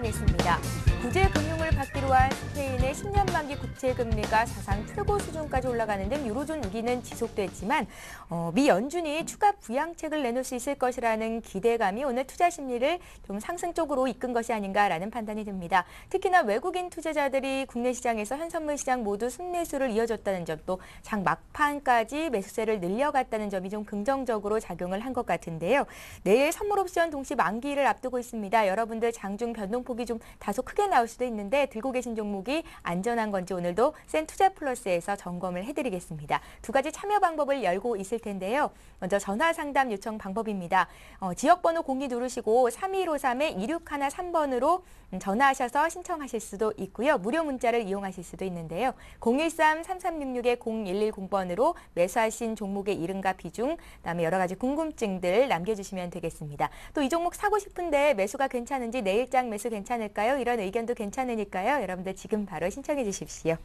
알아보겠습니다. 구제금융을 받기로 한 스페인의 10년 만기 국채금리가 사상 최고 수준까지 올라가는 등 유로존 위기는 지속됐지만 미 연준이 추가 부양책을 내놓을 수 있을 것이라는 기대감이 오늘 투자 심리를 좀 상승 쪽으로 이끈 것이 아닌가라는 판단이 듭니다. 특히나 외국인 투자자들이 국내 시장에서 현선물 시장 모두 순매수를 이어줬다는 점, 또 장 막판까지 매수세를 늘려갔다는 점이 좀 긍정적으로 작용을 한 것 같은데요. 내일 선물 옵션 동시 만기를 앞두고 있습니다. 여러분들 장중 변동폭이 좀 다소 크게 나올 수도 있는데 들고 계신 종목이 안전한 건지 오늘도 센투자플러스에서 점검을 해드리겠습니다. 두 가지 참여 방법을 열고 있을 텐데요. 먼저 전화 상담 요청 방법입니다. 지역번호 02 누르시고 3153-2613번으로 전화하셔서 신청하실 수도 있고요. 무료 문자를 이용하실 수도 있는데요. 013-3366-0110번으로 매수하신 종목의 이름과 비중, 그다음에 여러 가지 궁금증들 남겨주시면 되겠습니다. 또 이 종목 사고 싶은데 매수가 괜찮은지, 내일장 매수 괜찮을까요? 이런 의견도 괜찮으니까요. 여러분들 지금 바로 신청해 주십시오.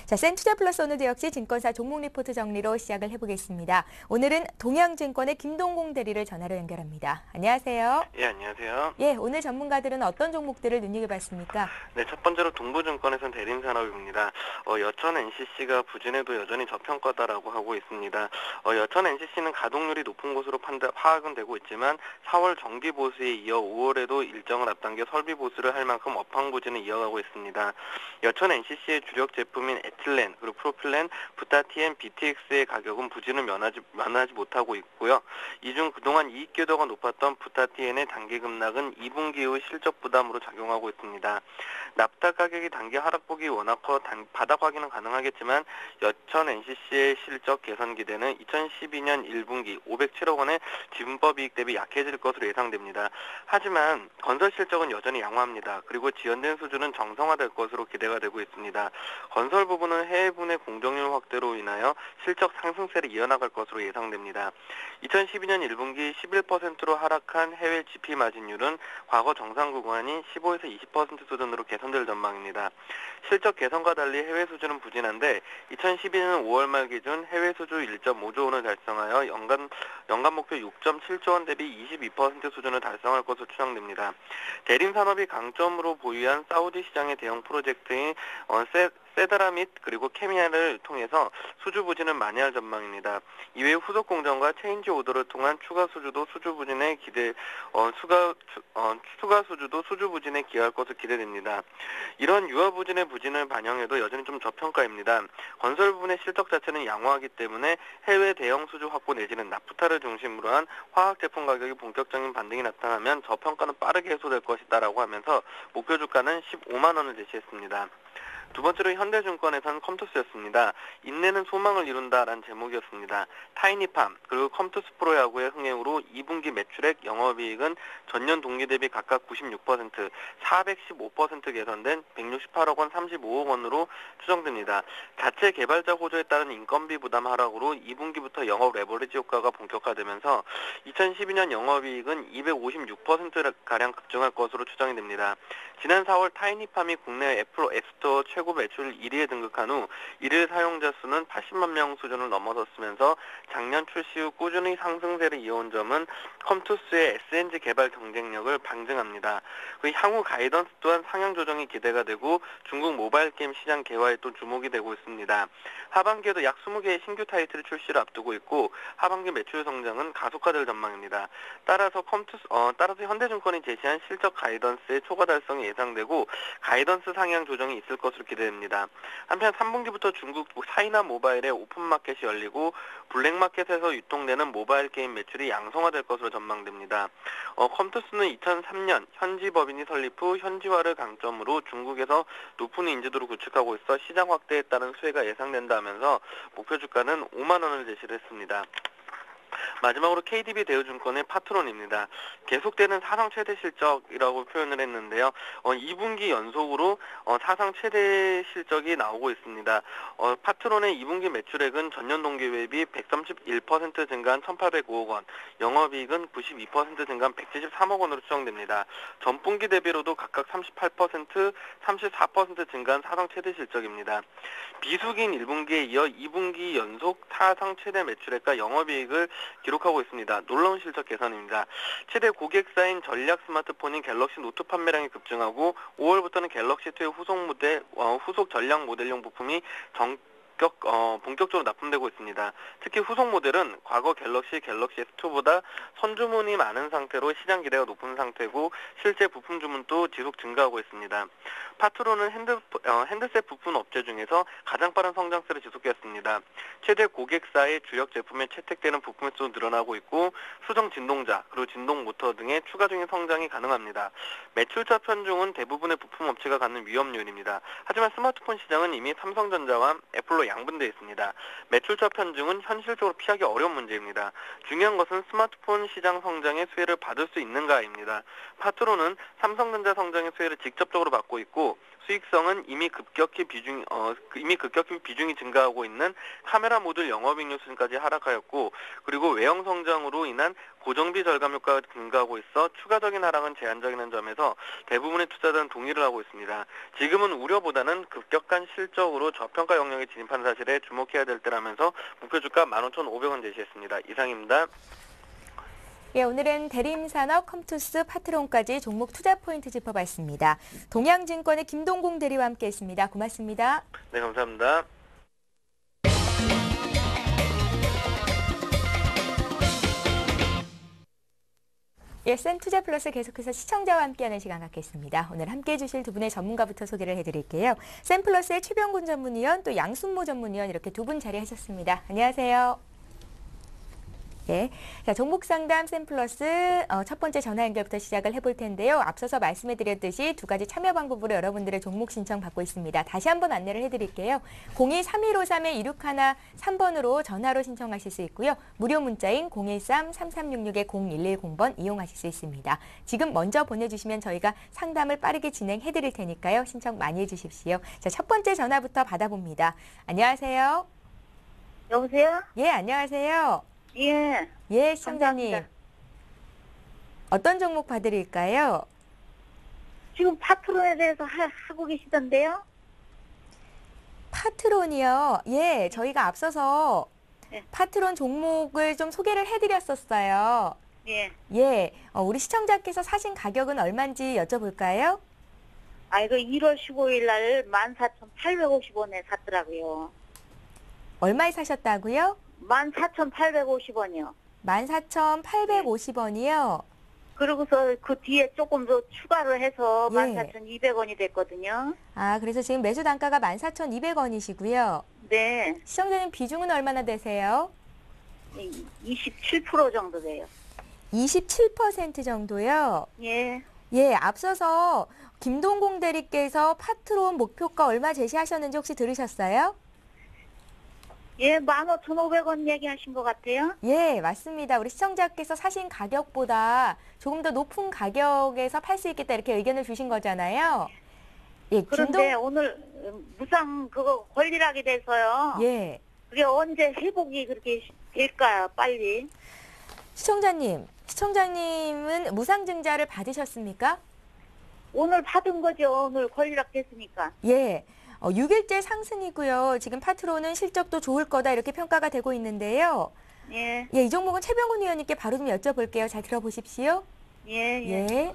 자, 센투자플러스 오늘도 역시 증권사 종목 리포트 정리로 시작을 해보겠습니다. 오늘은 동양증권의 김동공 대리를 전화로 연결합니다. 안녕하세요. 예, 안녕하세요. 예, 오늘 전문가들은 어떤 종목들을 눈여겨봤습니까? 네, 첫 번째로 동부증권에서는 대림산업입니다. 여천 NCC가 부진해도 여전히 저평가다라고 하고 있습니다. 여천 NCC는 가동률이 높은 곳으로 파악은 되고 있지만 4월 정기 보수에 이어 5월에도 일정을 앞당겨 설비 보수를 할 만큼 업황 부진을 이어가고 있습니다. 여천 NCC의 주력 제품인 에틸렌, 그리고 프로필렌, 부타티엔, BTX의 가격은 부진을 면하지 못하고 있고요. 이 중 그동안 이익 기여도가 높았던 부타티엔의 단기 급락은 2분기 후 실적 부담으로 작용하고 있습니다. 납타 가격이 단기 하락폭이 워낙 커 바닥 확인은 가능하겠지만 여천 NCC의 실적 개선 기대는 2012년 1분기 507억 원의 지분법 이익 대비 약해질 것으로 예상됩니다. 하지만 건설 실적은 여전히 양호합니다. 그리고 지연된 수준은 정상화될 것으로 기대가 되고 있습니다. 건설 부분은 해외분의 공정률 확대로 인하여 실적 상승세를 이어나갈 것으로 예상됩니다. 2012년 1분기 11%로 하락한 해외 GP 마진율은 과거 정상 구간인 15에서 20% 수준으로 개선될 전망입니다. 실적 개선과 달리 해외 수주는 부진한데 2012년 5월 말 기준 해외 수주 1.5조 원을 달성하여 연간 목표 6.7조 원 대비 22% 수준을 달성할 것으로 추정됩니다. 대림산업이 강점으로 보유한 사우디 시장의 대형 프로젝트인 세드라 및 그리고 케미아를 통해서 수주 부진을 만회할 전망입니다. 이외에 후속 공정과 체인지 오더를 통한 추가 수주도 수주 부진에 기여할 것으로 기대됩니다. 이런 유아 부진의 부진을 반영해도 여전히 좀 저평가입니다. 건설 부분의 실적 자체는 양호하기 때문에 해외 대형 수주 확보 내지는 나프타를 중심으로 한 화학 제품 가격이 본격적인 반등이 나타나면 저평가는 빠르게 해소될 것이다라고 하면서 목표 주가는 15만 원을 제시했습니다. 두 번째로 현대증권에서는 컴투스였습니다. 인내는 소망을 이룬다라는 제목이었습니다. 타이니팜 그리고 컴투스 프로야구의 흥행으로 2분기 매출액, 영업이익은 전년 동기 대비 각각 96%, 415% 개선된 168억 원, 35억 원으로 추정됩니다. 자체 개발자 호조에 따른 인건비 부담 하락으로 2분기부터 영업 레버리지 효과가 본격화되면서 2012년 영업이익은 256%가량 급증할 것으로 추정이 됩니다. 지난 4월 타이니팜이 국내 애플 앱스토어 최고 매출 1위에 등극한 후 일일 사용자 수는 80만 명 수준을 넘어섰으면서 작년 출시 후 꾸준히 상승세를 이어온 점은 컴투스의 SNG 개발 경쟁력을 방증합니다. 그 향후 가이던스 또한 상향 조정이 기대가 되고 중국 모바일 게임 시장 개화에 또 주목이 되고 있습니다. 하반기에도 약 20개의 신규 타이틀 출시를 앞두고 있고 하반기 매출 성장은 가속화될 전망입니다. 따라서 현대증권이 제시한 실적 가이던스의 초과 달성이 예상되고 가이던스 상향 조정이 있을 것으로 기대됩니다. 한편 3분기부터 중국 차이나 모바일의 오픈마켓이 열리고 블랙마켓에서 유통되는 모바일 게임 매출이 양성화될 것으로 전망됩니다. 컴투스는 2003년 현지 법인이 설립 후 현지화를 강점으로 중국에서 높은 인지도를 구축하고 있어 시장 확대에 따른 수혜가 예상된다면서 목표 주가는 5만 원을 제시를 했습니다. 마지막으로 KDB 대우증권의 파트론입니다. 계속되는 사상 최대 실적이라고 표현을 했는데요. 2분기 연속으로 사상 최대 실적이 나오고 있습니다. 파트론의 2분기 매출액은 전년 동기 대비 131% 증가한 1,805억 원, 영업이익은 92% 증가한 173억 원으로 추정됩니다. 전분기 대비로도 각각 38%, 34% 증가한 사상 최대 실적입니다. 비수기인 1분기에 이어 2분기 연속 사상 최대 매출액과 영업이익을 기록하고 있습니다. 놀라운 실적 개선입니다. 최대 고객사인 전략 스마트폰인 갤럭시 노트 판매량이 급증하고 5월부터는 갤럭시2의 후속 전략 모델용 부품이 본격적으로 납품되고 있습니다. 특히 후속 모델은 과거 갤럭시 S2보다 선주문이 많은 상태로 시장 기대가 높은 상태고 실제 부품 주문도 지속 증가하고 있습니다. 파트론은 핸드셋 부품 업체 중에서 가장 빠른 성장세를 지속했습니다. 최대 고객사의 주력 제품에 채택되는 부품의 수도 늘어나고 있고 수정 진동자, 그리고 진동 모터 등의 추가적인 성장이 가능합니다. 매출차 편중은 대부분의 부품 업체가 갖는 위험요인입니다. 하지만 스마트폰 시장은 이미 삼성전자와 애플로 양분되어 있습니다. 매출차 편중은 현실적으로 피하기 어려운 문제입니다. 중요한 것은 스마트폰 시장 성장의 수혜를 받을 수 있는가입니다. 파트론은 삼성전자 성장의 수혜를 직접적으로 받고 있고 수익성은 이미 급격히 비중이 증가하고 있는 카메라 모듈 영업이익률 수준까지 하락하였고, 그리고 외형 성장으로 인한 고정비 절감 효과가 증가하고 있어 추가적인 하락은 제한적인 점에서 대부분의 투자자는 동의를 하고 있습니다. 지금은 우려보다는 급격한 실적으로 저평가 영역에 진입한 사실에 주목해야 될 때라면서 목표 주가 15,500원 제시했습니다. 이상입니다. 예, 오늘은 대림산업, 컴투스, 파트론까지 종목 투자 포인트 짚어봤습니다. 동양증권의 김동공 대리와 함께했습니다. 고맙습니다. 네, 감사합니다. 예, 센투자플러스 계속해서 시청자와 함께하는 시간 갖겠습니다. 오늘 함께해 주실 두 분의 전문가부터 소개를 해드릴게요. 센플러스의 최병곤 전문위원, 또 양순모 전문위원 이렇게 두 분 자리하셨습니다. 안녕하세요. 예, 자, 종목 상담 샘플러스 첫 번째 전화 연결부터 시작을 해볼 텐데요. 앞서서 말씀해드렸듯이 두 가지 참여 방법으로 여러분들의 종목 신청 받고 있습니다. 다시 한번 안내를 해드릴게요. 02-3153-2613번으로 전화로 신청하실 수 있고요. 무료 문자인 013-3366-0110번 이용하실 수 있습니다. 지금 먼저 보내주시면 저희가 상담을 빠르게 진행해드릴 테니까요. 신청 많이 해주십시오. 자, 첫 번째 전화부터 받아봅니다. 안녕하세요. 여보세요? 예, 안녕하세요. 예. 예, 시청자님. 감사합니다. 어떤 종목 봐드릴까요? 지금 파트론에 대해서 하고 계시던데요? 파트론이요. 예, 저희가 앞서서 네. 파트론 종목을 좀 소개를 해드렸었어요. 예. 예, 우리 시청자께서 사신 가격은 얼마인지 여쭤볼까요? 이거 1월 15일 날 14,850원에 샀더라고요. 얼마에 사셨다고요? 14,850원이요. 14,850원이요. 그러고서 그 뒤에 조금 더 추가를 해서 예. 14,200원이 됐거든요. 아, 그래서 지금 매수 단가가 14,200원이시고요. 네. 시청자님 비중은 얼마나 되세요? 27% 정도 돼요. 27% 정도요? 예. 예, 앞서서 김동공 대리께서 파트론 목표가 얼마 제시하셨는지 혹시 들으셨어요? 예, 15,500원 얘기하신 것 같아요. 예, 맞습니다. 우리 시청자께서 사신 가격보다 조금 더 높은 가격에서 팔 수 있겠다 이렇게 의견을 주신 거잖아요. 예, 그런데 오늘 무상 그거 권리락이 돼서요. 예, 그게 언제 회복이 그렇게 될까요, 빨리? 시청자님은 무상증자를 받으셨습니까? 오늘 받은 거죠. 오늘 권리락 됐으니까. 예, 6일째 상승이고요. 지금 파트론은 실적도 좋을 거다 이렇게 평가가 되고 있는데요. 예, 예, 이 종목은 최병훈 의원님께 바로 좀 여쭤볼게요. 잘 들어보십시오. 예, 예. 예,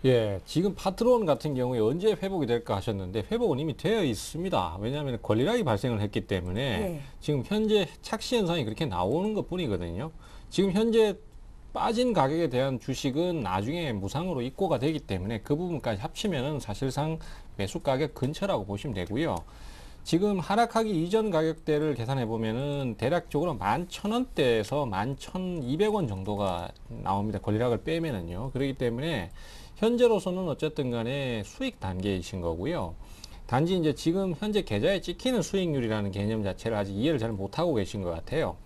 예, 지금 파트론 같은 경우에 언제 회복이 될까 하셨는데 회복은 이미 되어 있습니다. 왜냐하면 권리락이 발생을 했기 때문에 예. 지금 현재 착시 현상이 그렇게 나오는 것 뿐이거든요. 지금 현재 빠진 가격에 대한 주식은 나중에 무상으로 입고가 되기 때문에 그 부분까지 합치면은 사실상 매수 가격 근처라고 보시면 되고요. 지금 하락하기 이전 가격대를 계산해 보면은 대략적으로 11,000원대에서 11,200원 정도가 나옵니다. 권리락을 빼면은요. 그렇기 때문에 현재로서는 어쨌든 간에 수익 단계이신 거고요. 단지 이제 지금 현재 계좌에 찍히는 수익률이라는 개념 자체를 아직 이해를 잘 못하고 계신 것 같아요.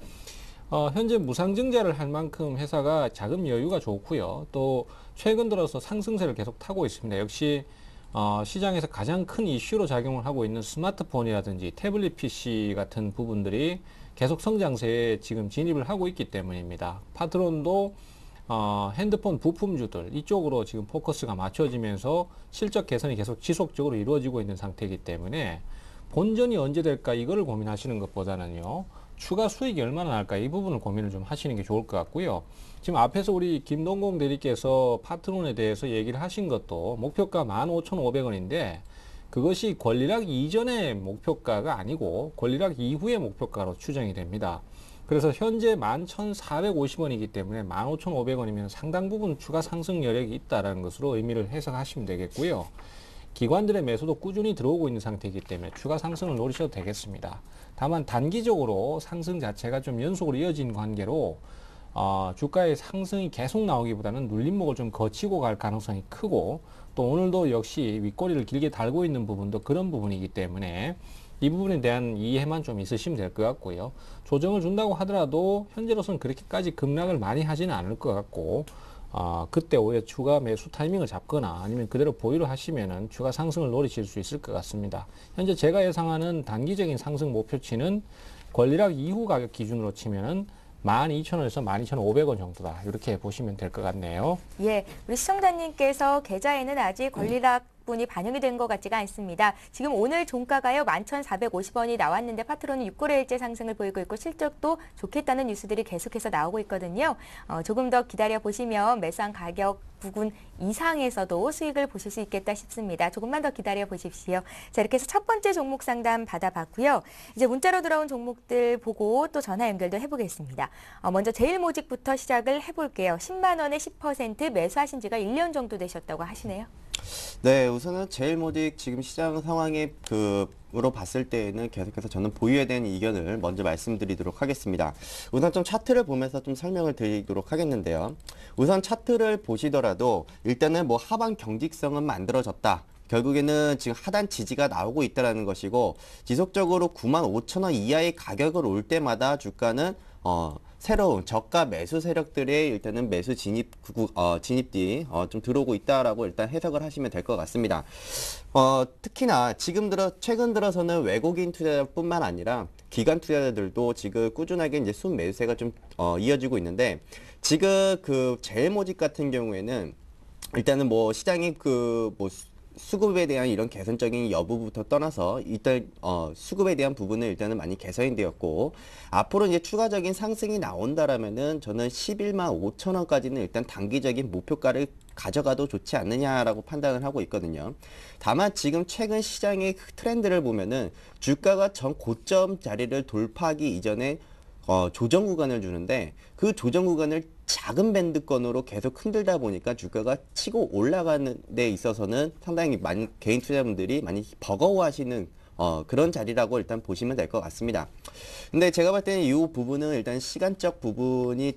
현재 무상증자를 할 만큼 회사가 자금 여유가 좋고요. 또 최근 들어서 상승세를 계속 타고 있습니다. 역시 시장에서 가장 큰 이슈로 작용을 하고 있는 스마트폰이라든지 태블릿 PC 같은 부분들이 계속 성장세에 지금 진입을 하고 있기 때문입니다. 파트론도 핸드폰 부품주들 이쪽으로 지금 포커스가 맞춰지면서 실적 개선이 계속 지속적으로 이루어지고 있는 상태이기 때문에 본전이 언제 될까 이거를 고민하시는 것보다는요. 추가 수익이 얼마나 날까 이 부분을 고민을 좀 하시는 게 좋을 것 같고요. 지금 앞에서 우리 김동공 대리께서 파트론에 대해서 얘기를 하신 것도 목표가 15,500원인데 그것이 권리락 이전의 목표가가 아니고 권리락 이후의 목표가로 추정이 됩니다. 그래서 현재 11,450원이기 때문에 15,500원이면 상당 부분 추가 상승 여력이 있다는 것으로 의미를 해석하시면 되겠고요. 기관들의 매수도 꾸준히 들어오고 있는 상태이기 때문에 추가 상승을 노리셔도 되겠습니다. 다만 단기적으로 상승 자체가 좀 연속으로 이어진 관계로 주가의 상승이 계속 나오기보다는 눌림목을 좀 거치고 갈 가능성이 크고 또 오늘도 역시 윗꼬리를 길게 달고 있는 부분도 그런 부분이기 때문에 이 부분에 대한 이해만 좀 있으시면 될 것 같고요. 조정을 준다고 하더라도 현재로서는 그렇게까지 급락을 많이 하지는 않을 것 같고 그때 오히려 추가 매수 타이밍을 잡거나 아니면 그대로 보유를 하시면은 추가 상승을 노리실 수 있을 것 같습니다. 현재 제가 예상하는 단기적인 상승 목표치는 권리락 이후 가격 기준으로 치면은 12,000원에서 12,500원 정도다. 이렇게 보시면 될 것 같네요. 예, 우리 시청자님께서 계좌에는 아직 권리락 분이 반영이 된 것 같지가 않습니다. 지금 오늘 종가가요 11,450원이 나왔는데 파트론은 6거래일째 상승을 보이고 있고 실적도 좋겠다는 뉴스들이 계속해서 나오고 있거든요. 조금 더 기다려 보시면 매수한 가격 부근 이상에서도 수익을 보실 수 있겠다 싶습니다. 조금만 더 기다려 보십시오. 자, 이렇게 해서 첫 번째 종목 상담 받아봤고요. 이제 문자로 들어온 종목들 보고 또 전화 연결도 해보겠습니다. 먼저 제일모직부터 시작을 해볼게요. 10만 원에 10% 매수하신 지가 1년 정도 되셨다고 하시네요. 네, 우선은 제일모직 지금 시장 상황에 으로 봤을 때에는 계속해서 저는 보유에 대한 의견을 먼저 말씀드리도록 하겠습니다. 우선 좀 차트를 보면서 좀 설명을 드리도록 하겠는데요. 우선 차트를 보시더라도 일단은 뭐 하방 경직성은 만들어졌다. 결국에는 지금 하단 지지가 나오고 있다는 것이고 지속적으로 95,000원 이하의 가격을 올 때마다 주가는 새로운 저가 매수 세력들의 일단은 매수 진입이 좀 들어오고 있다라고 일단 해석을 하시면 될 것 같습니다. 특히나 최근 들어서는 외국인 투자자뿐만 아니라 기관 투자자들도 지금 꾸준하게 이제 순매수세가 좀 이어지고 있는데 지금 제일모직 같은 경우에는 일단은 뭐 시장이 수급에 대한 이런 개선적인 여부부터 떠나서 일단 수급에 대한 부분은 일단은 많이 개선이 되었고 앞으로 이제 추가적인 상승이 나온다라면은 저는 11만 5천 원까지는 일단 단기적인 목표가를 가져가도 좋지 않느냐라고 판단을 하고 있거든요. 다만 지금 최근 시장의 트렌드를 보면은 주가가 전 고점 자리를 돌파하기 이전에 조정 구간을 주는데 그 조정 구간을 작은 밴드권으로 계속 흔들다 보니까 주가가 치고 올라가는 데 있어서는 상당히 많은 개인 투자자분들이 많이 버거워하시는 그런 자리라고 일단 보시면 될 것 같습니다. 근데 제가 볼 때는 이 부분은 일단 시간적 부분이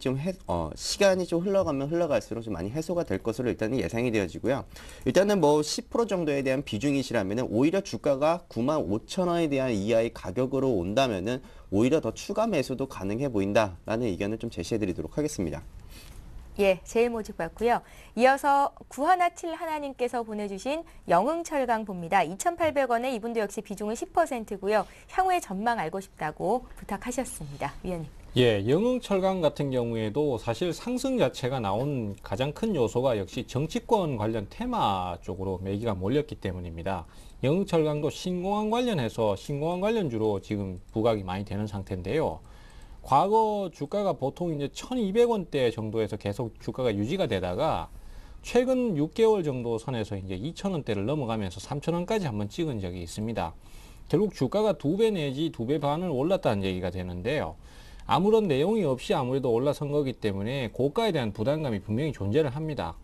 시간이 좀 흘러가면 흘러갈수록 좀 많이 해소가 될 것으로 일단은 예상이 되어지고요. 일단은 뭐 10% 정도에 대한 비중이시라면은 오히려 주가가 95,000원에 대한 이하의 가격으로 온다면은 오히려 더 추가 매수도 가능해 보인다라는 의견을 좀 제시해 드리도록 하겠습니다. 예, 제일모직 봤고요. 이어서 9171님께서 보내주신 영흥철강 봅니다. 2,800원에 이분도 역시 비중은 10%고요. 향후의 전망 알고 싶다고 부탁하셨습니다. 위원님. 예, 영흥철강 같은 경우에도 사실 상승 자체가 나온 가장 큰 요소가 역시 정치권 관련 테마 쪽으로 매기가 몰렸기 때문입니다. 영흥철강도 신공항 관련해서 신공항 관련주로 지금 부각이 많이 되는 상태인데요. 과거 주가가 보통 이제 1,200원대 정도에서 계속 주가가 유지가 되다가 최근 6개월 정도 선에서 이제 2,000원대를 넘어가면서 3,000원까지 한번 찍은 적이 있습니다. 결국 주가가 2배 내지 2배 반을 올랐다는 얘기가 되는데요. 아무런 내용이 없이 아무래도 올라선 거기 때문에 고가에 대한 부담감이 분명히 존재를 합니다.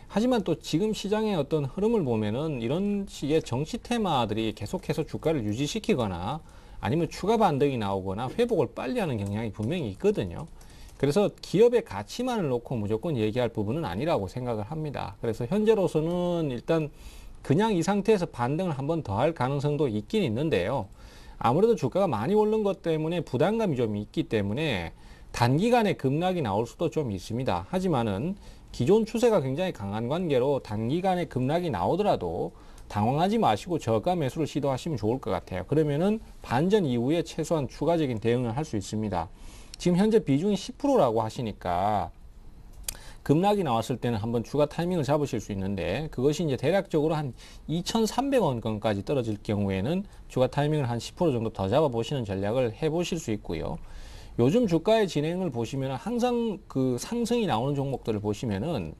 하지만 또 지금 시장의 어떤 흐름을 보면은 이런 식의 정치 테마들이 계속해서 주가를 유지시키거나 아니면 추가 반등이 나오거나 회복을 빨리 하는 경향이 분명히 있거든요. 그래서 기업의 가치만을 놓고 무조건 얘기할 부분은 아니라고 생각을 합니다. 그래서 현재로서는 일단 그냥 이 상태에서 반등을 한 번 더 할 가능성도 있긴 있는데요. 아무래도 주가가 많이 오른 것 때문에 부담감이 좀 있기 때문에 단기간에 급락이 나올 수도 좀 있습니다. 하지만은 기존 추세가 굉장히 강한 관계로 단기간에 급락이 나오더라도 당황하지 마시고 저가 매수를 시도하시면 좋을 것 같아요. 그러면은 반전 이후에 최소한 추가적인 대응을 할 수 있습니다. 지금 현재 비중이 10%라고 하시니까 급락이 나왔을 때는 한번 추가 타이밍을 잡으실 수 있는데 그것이 이제 대략적으로 한 2,300원권까지 떨어질 경우에는 추가 타이밍을 한 10% 정도 더 잡아보시는 전략을 해보실 수 있고요. 요즘 주가의 진행을 보시면 항상 그 상승이 나오는 종목들을 보시면은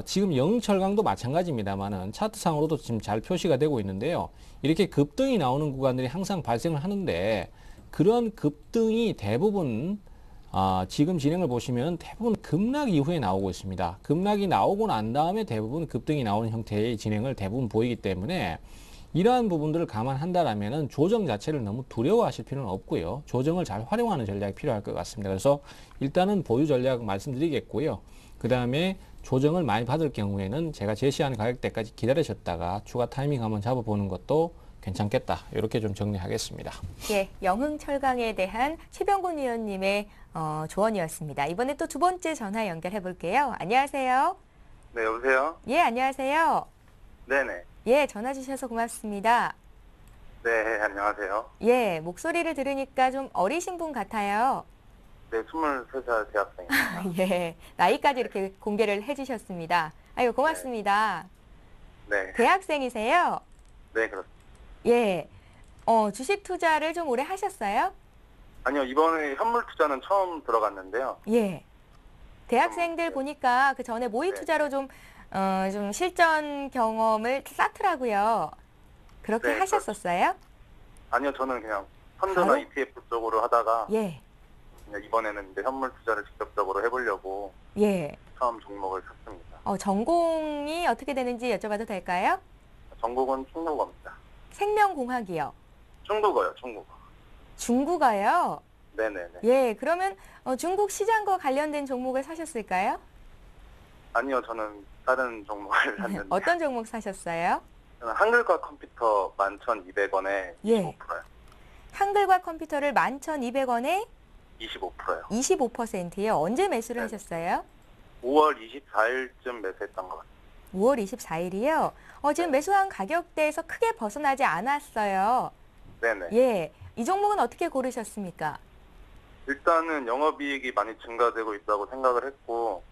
지금 영철강도 마찬가지입니다만은 차트상으로도 지금 잘 표시가 되고 있는데요. 이렇게 급등이 나오는 구간들이 항상 발생을 하는데 그런 급등이 대부분 지금 진행을 보시면 대부분 급락 이후에 나오고 있습니다. 급락이 나오고 난 다음에 대부분 급등이 나오는 형태의 진행을 대부분 보이기 때문에 이러한 부분들을 감안한다라면은 조정 자체를 너무 두려워하실 필요는 없고요. 조정을 잘 활용하는 전략이 필요할 것 같습니다. 그래서 일단은 보유 전략 말씀드리겠고요. 그 다음에 조정을 많이 받을 경우에는 제가 제시한 가격대까지 기다리셨다가 추가 타이밍 한번 잡아보는 것도 괜찮겠다. 이렇게 좀 정리하겠습니다. 예, 영흥철강에 대한 최병곤 위원님의 조언이었습니다. 이번에 또 두 번째 전화 연결해 볼게요. 안녕하세요. 네, 여보세요? 예, 안녕하세요. 네네. 예, 전화 주셔서 고맙습니다. 네, 안녕하세요. 예, 목소리를 들으니까 좀 어리신 분 같아요. 네, 23살 대학생입니다. 예, 나이까지 이렇게 공개를 해주셨습니다. 아유, 고맙습니다. 네, 대학생이세요? 네, 그렇습니다. 예, 주식 투자를 좀 오래 하셨어요? 아니요, 이번에 현물 투자는 처음 들어갔는데요. 예. 대학생들 보니까 그 전에 모의 네. 투자로 좀 실전 경험을 쌓더라고요. 그렇게 네, 하셨었어요? 아니요, 저는 그냥 펀드나 바로? ETF 쪽으로 하다가 예, 그냥 이번에는 이제 현물 투자를 직접적으로 해보려고 예. 처음 종목을 샀습니다. 전공이 어떻게 되는지 여쭤봐도 될까요? 전국은 중국어입니다. 생명공학이요. 중국어요, 중국어. 중국어요? 네네네. 예, 그러면 중국 시장과 관련된 종목을 사셨을까요? 아니요, 저는 다른 종목을 샀는데 어떤 종목 사셨어요? 저는 한글과 컴퓨터 11,200원에 예. 25%요. 한글과 컴퓨터를 11,200원에 25%요. 25%요. 언제 매수를 네. 하셨어요? 5월 24일쯤 매수했던 것 같아요. 5월 24일이요. 지금 네. 매수한 가격대에서 크게 벗어나지 않았어요. 네네. 예, 이 종목은 어떻게 고르셨습니까? 일단은 영업이익이 많이 증가되고 있다고 생각을 했고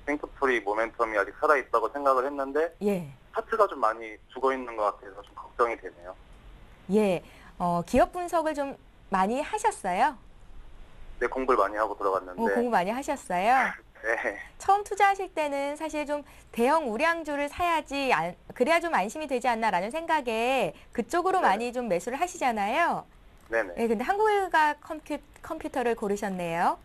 탱크풀이 모멘텀이 아직 살아있다고 생각을 했는데 예, 차트가 좀 많이 죽어있는 것 같아서 좀 걱정이 되네요. 예, 기업 분석을 좀 많이 하셨어요? 네, 공부를 많이 하고 들어갔는데 공부 많이 하셨어요? 네, 처음 투자하실 때는 사실 좀 대형 우량주를 사야지, 그래야 좀 안심이 되지 않나라는 생각에 그쪽으로 네. 많이 좀 매수를 하시잖아요. 네네. 예, 근데 한국과 컴퓨터를 고르셨네요.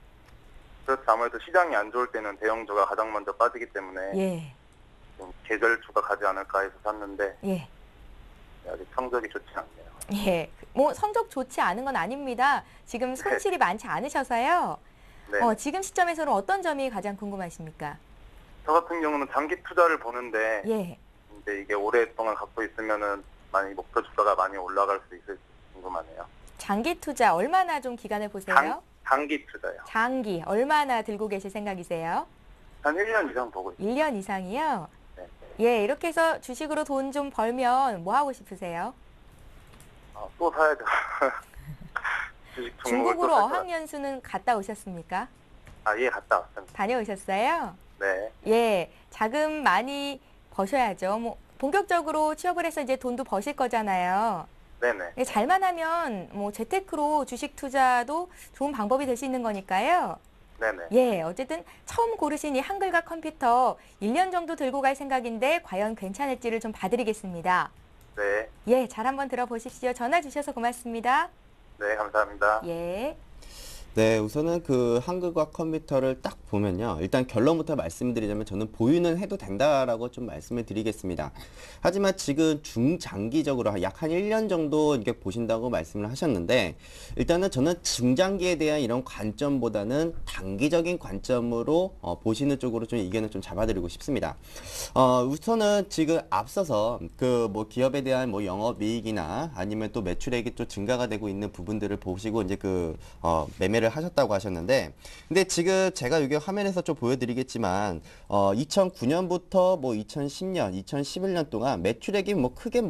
그래서 아무래도 시장이 안 좋을 때는 대형주가 가장 먼저 빠지기 때문에 예, 좀 계절주가 가지 않을까 해서 샀는데 예. 아직 성적이 좋지 않네요. 예, 뭐 성적 좋지 않은 건 아닙니다. 지금 손실이 많지 않으셔서요. 네. 지금 시점에서는 어떤 점이 가장 궁금하십니까? 저 같은 경우는 장기 투자를 보는데 예, 이제 이게 오랫동안 갖고 있으면은 많이 목표 주가가 많이 올라갈 수 있을지 궁금하네요. 장기 투자 얼마나 좀 기간을 보세요? 장기 투자요. 장기 얼마나 들고 계실 생각이세요? 한 1년 이상 보고 있어요. 1년 이상이요? 네. 예, 이렇게 해서 주식으로 돈 좀 벌면 뭐 하고 싶으세요? 또 사야죠. 주식 종목을 중국으로 또 살 것 어학연수는 갔다 오셨습니까? 예, 갔다 왔습니다. 다녀오셨어요? 네. 예, 자금 많이 버셔야죠. 뭐 본격적으로 취업을 해서 이제 돈도 버실 거잖아요. 네네. 예, 잘만 하면 뭐 재테크로 주식 투자도 좋은 방법이 될 수 있는 거니까요. 네네. 예, 어쨌든 처음 고르신 이 한글과 컴퓨터 1년 정도 들고 갈 생각인데 과연 괜찮을지를 좀 봐드리겠습니다. 네. 예, 잘 한번 들어보십시오. 전화 주셔서 고맙습니다. 네, 감사합니다. 예. 네, 우선은 그 한글과 컴퓨터를 딱 보면요. 일단 결론부터 말씀드리자면 저는 보유는 해도 된다라고 좀 말씀을 드리겠습니다. 하지만 지금 중장기적으로 약 한 1년 정도 이렇게 보신다고 말씀을 하셨는데 일단은 저는 중장기에 대한 이런 관점보다는 단기적인 관점으로 보시는 쪽으로 좀 의견을 좀 잡아드리고 싶습니다. 우선은 지금 앞서서 그 뭐 기업에 대한 뭐 영업이익이나 아니면 또 매출액이 또 증가가 되고 있는 부분들을 보시고 이제 그 매매를 구매를 하셨다고 하셨는데, 근데 지금 제가 여기 화면에서 좀 보여드리겠지만 2009년부터 뭐 2010년, 2011년 동안 매출액이 뭐 크게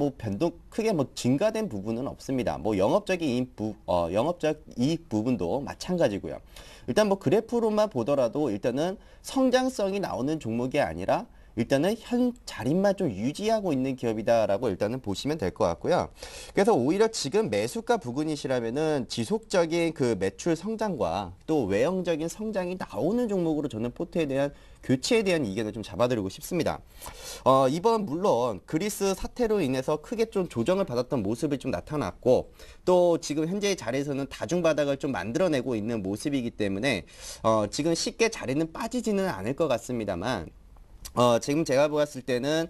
증가된 부분은 없습니다. 뭐 영업적 이익 부분도 마찬가지고요. 일단 뭐 그래프로만 보더라도 일단은 성장성이 나오는 종목이 아니라 일단은 현 자리만 좀 유지하고 있는 기업이다라고 일단은 보시면 될 것 같고요. 그래서 오히려 지금 매수가 부근이시라면은 지속적인 그 매출 성장과 또 외형적인 성장이 나오는 종목으로 저는 포트에 대한 교체에 대한 이견을 좀 잡아드리고 싶습니다. 이번 물론 그리스 사태로 인해서 크게 좀 조정을 받았던 모습이 좀 나타났고 또 지금 현재의 자리에서는 다중바닥을 좀 만들어내고 있는 모습이기 때문에 지금 쉽게 자리는 빠지지는 않을 것 같습니다만 지금 제가 보았을 때는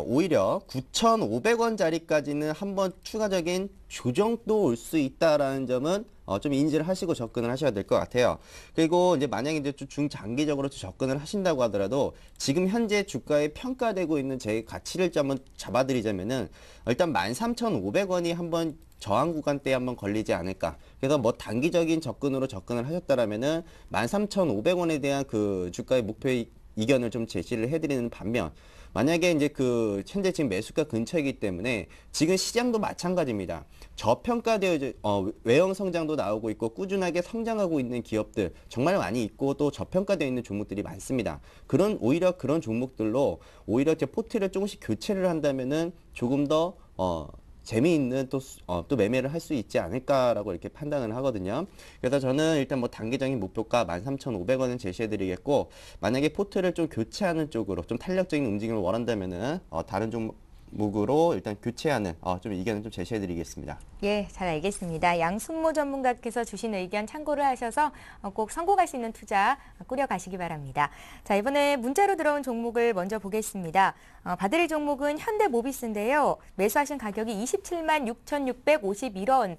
오히려 9,500원짜리까지는 한번 추가적인 조정도 올 수 있다라는 점은 좀 인지를 하시고 접근을 하셔야 될 것 같아요. 그리고 이제 만약에 이제 좀 중장기적으로 접근을 하신다고 하더라도 지금 현재 주가에 평가되고 있는 제 가치를 한번 잡아드리자면은 일단 13,500원이 한번 저항 구간대에 한번 걸리지 않을까. 그래서 뭐 단기적인 접근으로 접근을 하셨다라면은 13,500원에 대한 그 주가의 목표의 이견을 좀 제시를 해드리는 반면 만약에 이제 그 현재 지금 매수가 근처이기 때문에 지금 시장도 마찬가지입니다. 저평가되어 외형 성장도 나오고 있고 꾸준하게 성장하고 있는 기업들 정말 많이 있고 또 저평가되어 있는 종목들이 많습니다. 오히려 그런 종목들로 오히려 이제 포트를 조금씩 교체를 한다면은 조금 더 재미있는 또 매매를 할 수 있지 않을까라고 이렇게 판단을 하거든요. 그래서 저는 일단 뭐 단기적인 목표가 13,500원을 제시해드리겠고 만약에 포트를 좀 교체하는 쪽으로 좀 탄력적인 움직임을 원한다면은 다른 종목으로 일단 교체하는 좀 의견을 좀 제시해드리겠습니다. 예, 잘 알겠습니다. 양순모 전문가께서 주신 의견 참고를 하셔서 꼭 성공할 수 있는 투자 꾸려가시기 바랍니다. 자, 이번에 문자로 들어온 종목을 먼저 보겠습니다. 봐드릴 종목은 현대모비스인데요. 매수하신 가격이 27만 6,651원.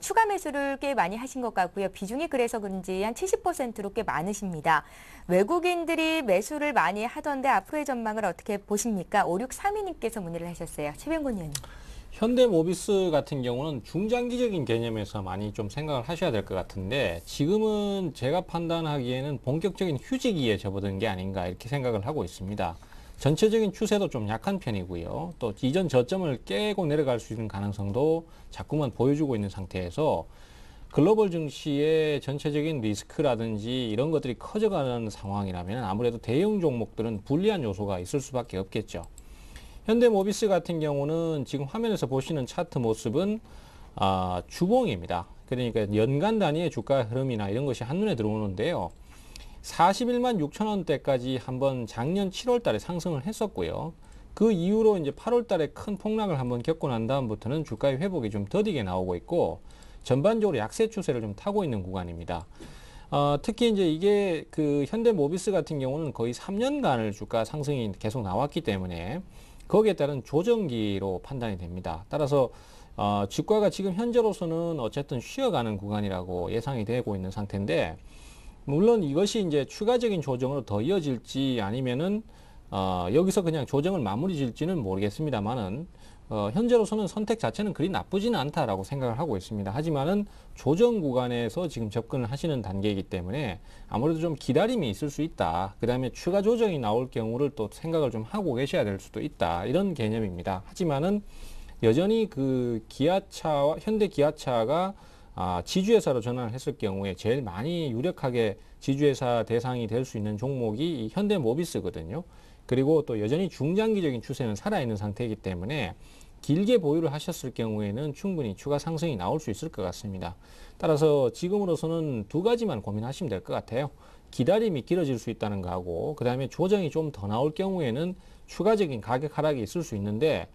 추가 매수를 꽤 많이 하신 것 같고요. 비중이 그래서 그런지 한 70%로 꽤 많으십니다. 외국인들이 매수를 많이 하던데 앞으로의 전망을 어떻게 보십니까? 5632님께서 문의를 하셨어요. 최병곤 의원님. 현대모비스 같은 경우는 중장기적인 개념에서 많이 좀 생각을 하셔야 될 것 같은데 지금은 제가 판단하기에는 본격적인 휴지기에 접어든 게 아닌가 이렇게 생각을 하고 있습니다. 전체적인 추세도 좀 약한 편이고요. 또 이전 저점을 깨고 내려갈 수 있는 가능성도 자꾸만 보여주고 있는 상태에서 글로벌 증시의 전체적인 리스크라든지 이런 것들이 커져가는 상황이라면 아무래도 대형 종목들은 불리한 요소가 있을 수밖에 없겠죠. 현대모비스 같은 경우는 지금 화면에서 보시는 차트 모습은 주봉입니다. 그러니까 연간 단위의 주가 흐름이나 이런 것이 한눈에 들어오는데요. 41만 6천 원대까지 한번 작년 7월 달에 상승을 했었고요. 그 이후로 이제 8월 달에 큰 폭락을 한번 겪고 난 다음부터는 주가의 회복이 좀 더디게 나오고 있고 전반적으로 약세 추세를 좀 타고 있는 구간입니다. 특히 이제 이게 그 현대모비스 같은 경우는 거의 3년간을 주가 상승이 계속 나왔기 때문에 거기에 따른 조정기로 판단이 됩니다. 따라서 주가가 지금 현재로서는 어쨌든 쉬어가는 구간이라고 예상이 되고 있는 상태인데 물론 이것이 이제 추가적인 조정으로 더 이어질지 아니면은 여기서 그냥 조정을 마무리 질지는 모르겠습니다만은 현재로서는 선택 자체는 그리 나쁘지는 않다라고 생각을 하고 있습니다. 하지만은 조정 구간에서 지금 접근을 하시는 단계이기 때문에 아무래도 좀 기다림이 있을 수 있다. 그 다음에 추가 조정이 나올 경우를 또 생각을 좀 하고 계셔야 될 수도 있다. 이런 개념입니다. 하지만은 여전히 그 기아차와 현대 기아차가 지주회사로 전환을 했을 경우에 제일 많이 유력하게 지주회사 대상이 될 수 있는 종목이 이 현대모비스거든요. 그리고 또 여전히 중장기적인 추세는 살아있는 상태이기 때문에 길게 보유를 하셨을 경우에는 충분히 추가 상승이 나올 수 있을 것 같습니다. 따라서 지금으로서는 두 가지만 고민하시면 될 것 같아요. 기다림이 길어질 수 있다는 거하고 그 다음에 조정이 좀 더 나올 경우에는 추가적인 가격 하락이 있을 수 있는데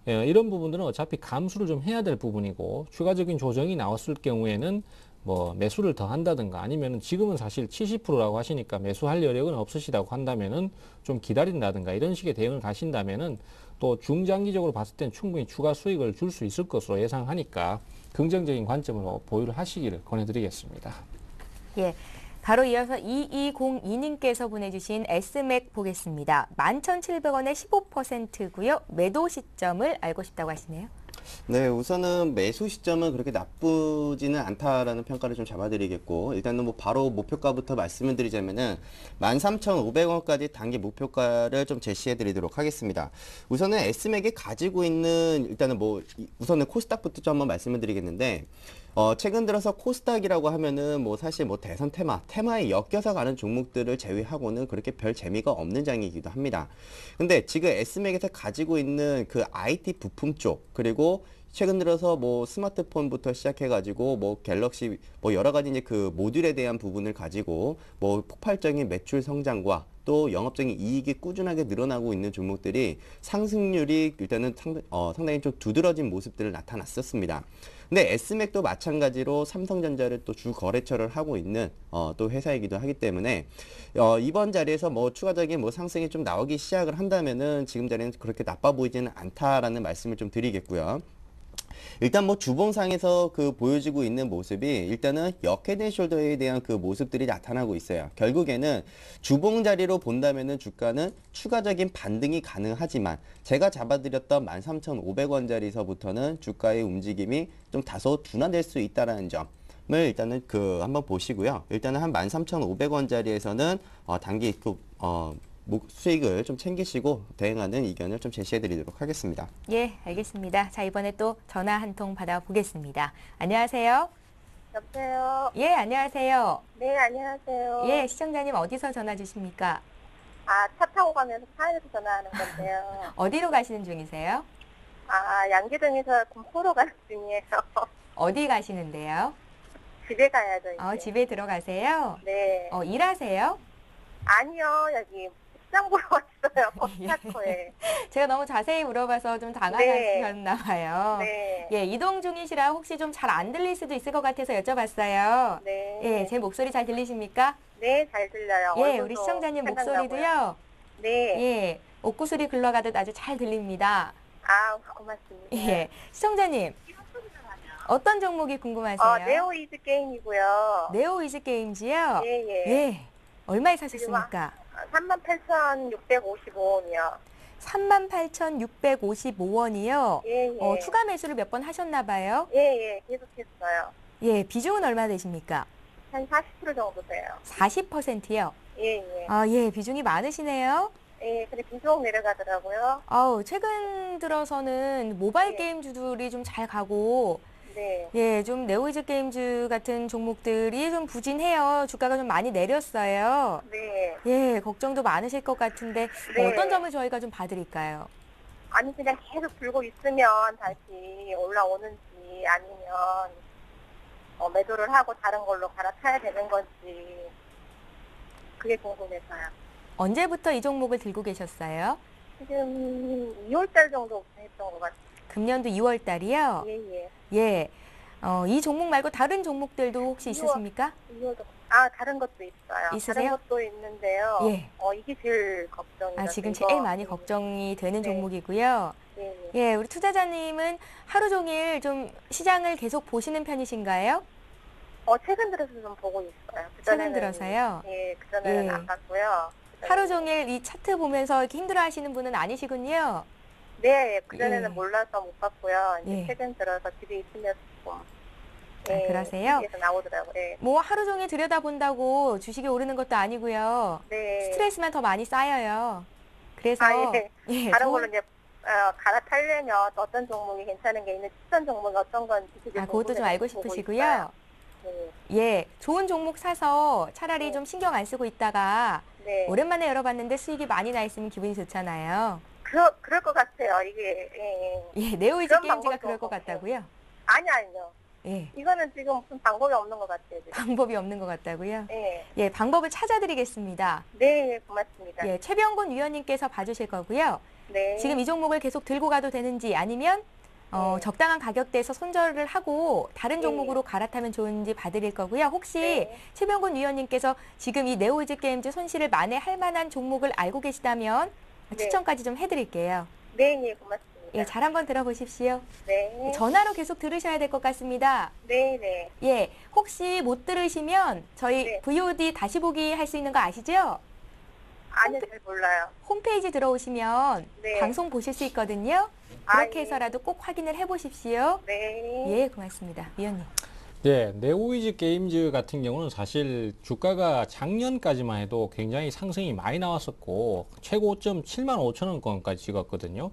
이런 부분들은 어차피 감수를 좀 해야 될 부분이고 추가적인 조정이 나왔을 경우에는 뭐 매수를 더 한다든가 아니면은 지금은 사실 70%라고 하시니까 매수할 여력은 없으시다고 한다면은 좀 기다린다든가 이런 식의 대응을 가신다면은 또 중장기적으로 봤을 땐 충분히 추가 수익을 줄 수 있을 것으로 예상하니까 긍정적인 관점으로 보유를 하시기를 권해드리겠습니다. 예. 바로 이어서 2202님께서 보내주신 S맥 보겠습니다. 11,700원에 15%고요. 매도 시점을 알고 싶다고 하시네요. 네, 우선은 매수 시점은 그렇게 나쁘지는 않다라는 평가를 좀 잡아드리겠고, 일단은 뭐 바로 목표가부터 말씀을 드리자면은 13,500원까지 단기 목표가를 좀 제시해드리도록 하겠습니다. 우선은 S맥이 가지고 있는 일단은 뭐 우선은 코스닥부터 좀 한번 말씀을 드리겠는데, 최근 들어서 코스닥이라고 하면은 뭐 사실 뭐 대선 테마에 엮여서 가는 종목들을 제외하고는 그렇게 별 재미가 없는 장이기도 합니다. 근데 지금 S맥에서 가지고 있는 그 IT 부품 쪽, 그리고 최근 들어서 뭐 스마트폰부터 시작해가지고 뭐 갤럭시 뭐 여러 가지 이제 그 모듈에 대한 부분을 가지고 뭐 폭발적인 매출 성장과 또 영업적인 이익이 꾸준하게 늘어나고 있는 종목들이 상승률이 일단은 상당히 좀 두드러진 모습들을 나타났었습니다. 근데 S맥도 마찬가지로 삼성전자를 또 주 거래처를 하고 있는 또 회사이기도 하기 때문에 이번 자리에서 뭐 추가적인 뭐 상승이 좀 나오기 시작을 한다면은 지금 자리는 그렇게 나빠 보이지는 않다라는 말씀을 좀 드리겠고요. 일단 뭐 주봉상에서 그 보여지고 있는 모습이 일단은 역헤드앤숄더에 대한 그 모습들이 나타나고 있어요. 결국에는 주봉 자리로 본다면은 주가는 추가적인 반등이 가능하지만 제가 잡아드렸던 13,500원짜리서부터는 주가의 움직임이 좀 다소 둔화될 수 있다라는 점. 을 일단은 한번 보시고요. 일단은 한 13,500원짜리에서는 단기 수익을 좀 챙기시고 대응하는 의견을 좀 제시해 드리도록 하겠습니다. 예, 알겠습니다. 자, 이번에 또 전화 한 통 받아보겠습니다. 안녕하세요. 여보세요? 예, 안녕하세요. 네, 안녕하세요. 예, 시청자님 어디서 전화 주십니까? 차 타고 가면서 차에서 전화하는 건데요. 어디로 가시는 중이세요? 양계동에서 군포로 가는 중이에요. 어디 가시는데요? 집에 가야죠, 이제. 집에 들어가세요? 네. 일하세요? 아니요, 여기 시장 보러 왔어요, 버스타코에. 제가 너무 자세히 물어봐서 좀 당황하셨나 봐요. 네. 예, 이동 중이시라 혹시 좀 잘 안 들릴 수도 있을 것 같아서 여쭤봤어요. 네. 예, 제 목소리 잘 들리십니까? 네, 잘 들려요. 예, 얼굴도 우리 시청자님 생각나고요. 목소리도요. 네. 예, 옥구슬이 굴러가듯 아주 잘 들립니다. 고맙습니다. 예, 시청자님 어떤 종목이 궁금하세요? 네오이즈 게임이고요. 네오 이즈 게임즈요? 예, 예. 예, 얼마에 사셨습니까? 38,655원이요. 38,655원이요. 예, 예. 추가 매수를 몇 번 하셨나 봐요. 예, 예. 계속했어요. 예, 비중은 얼마 되십니까? 한 40% 정도 돼요. 40%요. 예, 예. 예, 비중이 많으시네요. 예, 근데 비중 내려가더라고요. 최근 들어서는 모바일 네. 게임주들이 좀 잘 가고, 네. 예, 좀 네오이즈 게임즈 같은 종목들이 좀 부진해요. 주가가 좀 많이 내렸어요. 네. 예, 걱정도 많으실 것 같은데, 네. 어떤 점을 저희가 좀 봐드릴까요? 아니, 그냥 계속 들고 있으면 다시 올라오는지 아니면 매도를 하고 다른 걸로 갈아타야 되는 건지 그게 궁금해서요. 언제부터 이 종목을 들고 계셨어요? 지금 2월달 정도부터 했던 것 같아요. 금년도 2월 달이요? 예, 예. 예. 이 종목 말고 다른 종목들도 혹시 있으십니까? 2월도. 다른 것도 있어요. 있으세요? 다른 것도 있는데요. 예. 이게 제일 걱정이라서. 지금 이거. 제일 많이 걱정이 되는 네. 종목이고요. 예, 예. 예, 우리 투자자님은 하루 종일 좀 시장을 계속 보시는 편이신가요? 최근 들어서 좀 보고 있어요. 최근 들어서요? 예, 그전에는 예. 안 봤고요. 하루 종일 이 차트 보면서 이렇게 힘들어 하시는 분은 아니시군요. 네, 그전에는 예. 몰라서 못 봤고요. 이제 예. 최근 들어서 집에 있으면 조금. 그러세요? TV에서 나오더라고요. 예. 뭐 하루 종일 들여다본다고 주식이 오르는 것도 아니고요. 네. 스트레스만 더 많이 쌓여요. 그래서 예. 예, 다른 좋은- 걸로 이제 갈아타려면 또 어떤 종목이 괜찮은 게 있는 추천 종목이 어떤 건지 그게 그것도 좀 알고 보고 싶으시고요. 있어요. 네. 예, 좋은 종목 사서 차라리 네. 좀 신경 안 쓰고 있다가 네. 오랜만에 열어봤는데 수익이 많이 나 있으면 기분이 좋잖아요. 그럴 것 같아요. 이게. 예, 네오이즈 그런 게임즈가 방법도 그럴 것 없고. 같다고요? 아니요. 예, 이거는 지금 무슨 방법이 없는 것 같아요. 지금. 방법이 없는 것 같다고요? 예. 예, 방법을 찾아드리겠습니다. 네, 고맙습니다. 예, 최병곤 위원님께서 봐주실 거고요. 네. 지금 이 종목을 계속 들고 가도 되는지 아니면 네. 적당한 가격대에서 손절을 하고 다른 네. 종목으로 갈아타면 좋은지 봐드릴 거고요. 혹시 네. 최병곤 위원님께서 지금 이 네오이즈 게임즈 손실을 만회할 만한 종목을 알고 계시다면 네. 추천까지 좀 해드릴게요. 네, 예, 고맙습니다. 예, 잘 한번 들어보십시오. 네. 전화로 계속 들으셔야 될 것 같습니다. 네, 네. 예, 혹시 못 들으시면 저희 네. VOD 다시 보기 할 수 있는 거 아시죠? 아니요, 잘 몰라요. 홈페이지 들어오시면 네. 방송 보실 수 있거든요. 아, 그렇게 예. 해서라도 꼭 확인을 해보십시오. 네. 예, 고맙습니다. 위원님. 네, 네오이즈 게임즈 같은 경우는 사실 주가가 작년까지만 해도 굉장히 상승이 많이 나왔었고 최고점 75,000원권까지 찍었거든요.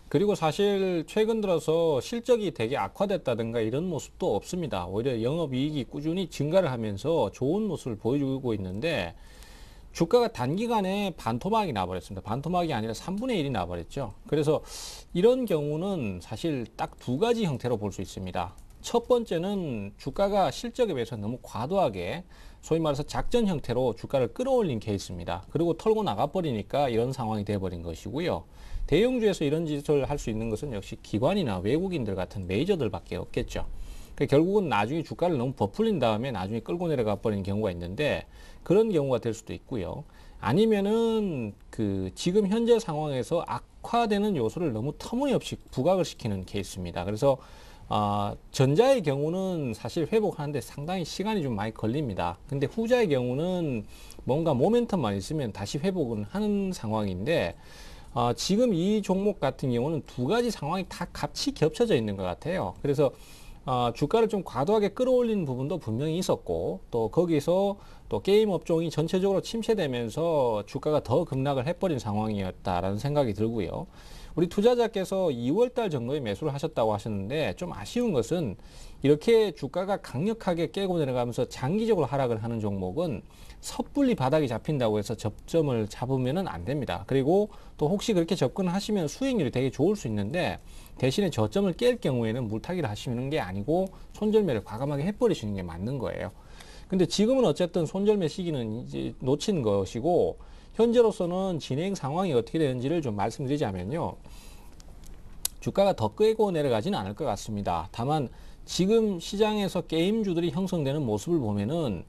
그리고 사실 최근 들어서 실적이 되게 악화됐다든가 이런 모습도 없습니다. 오히려 영업이익이 꾸준히 증가를 하면서 좋은 모습을 보여주고 있는데 주가가 단기간에 반토막이 나버렸습니다. 반토막이 아니라 3분의 1이 나버렸죠. 그래서 이런 경우는 사실 딱 두 가지 형태로 볼 수 있습니다. 첫 번째는 주가가 실적에 비해서 너무 과도하게 소위 말해서 작전 형태로 주가를 끌어올린 케이스입니다. 그리고 털고 나가버리니까 이런 상황이 돼버린 것이고요. 대형주에서 이런 짓을 할 수 있는 것은 역시 기관이나 외국인들 같은 메이저들밖에 없겠죠. 결국은 나중에 주가를 너무 버풀린 다음에 나중에 끌고 내려가 버리는 경우가 있는데 그런 경우가 될 수도 있고요. 아니면은 지금 현재 상황에서 악화되는 요소를 너무 터무니없이 부각을 시키는 케이스입니다. 그래서 전자의 경우는 사실 회복하는데 상당히 시간이 좀 많이 걸립니다. 근데 후자의 경우는 뭔가 모멘텀만 있으면 다시 회복은 하는 상황인데 지금 이 종목 같은 경우는 두 가지 상황이 다 같이 겹쳐져 있는 것 같아요. 그래서 주가를 좀 과도하게 끌어올리는 부분도 분명히 있었고 또 거기서 또 게임 업종이 전체적으로 침체되면서 주가가 더 급락을 해버린 상황이었다라는 생각이 들고요. 우리 투자자께서 2월달 정도에 매수를 하셨다고 하셨는데 좀 아쉬운 것은 이렇게 주가가 강력하게 깨고 내려가면서 장기적으로 하락을 하는 종목은 섣불리 바닥이 잡힌다고 해서 접점을 잡으면 안 됩니다. 그리고 또 혹시 그렇게 접근을 하시면 수익률이 되게 좋을 수 있는데 대신에 저점을 깰 경우에는 물타기를 하시는 게 아니고 손절매를 과감하게 해버리시는 게 맞는 거예요. 근데 지금은 어쨌든 손절매 시기는 이제 놓친 것이고 현재로서는 진행 상황이 어떻게 되는지를 좀 말씀드리자면요. 주가가 더 끄고 내려가지는 않을 것 같습니다. 다만 지금 시장에서 게임주들이 형성되는 모습을 보면은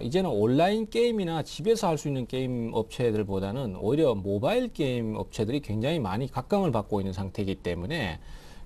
이제는 온라인 게임이나 집에서 할 수 있는 게임 업체들보다는 오히려 모바일 게임 업체들이 굉장히 많이 각광을 받고 있는 상태이기 때문에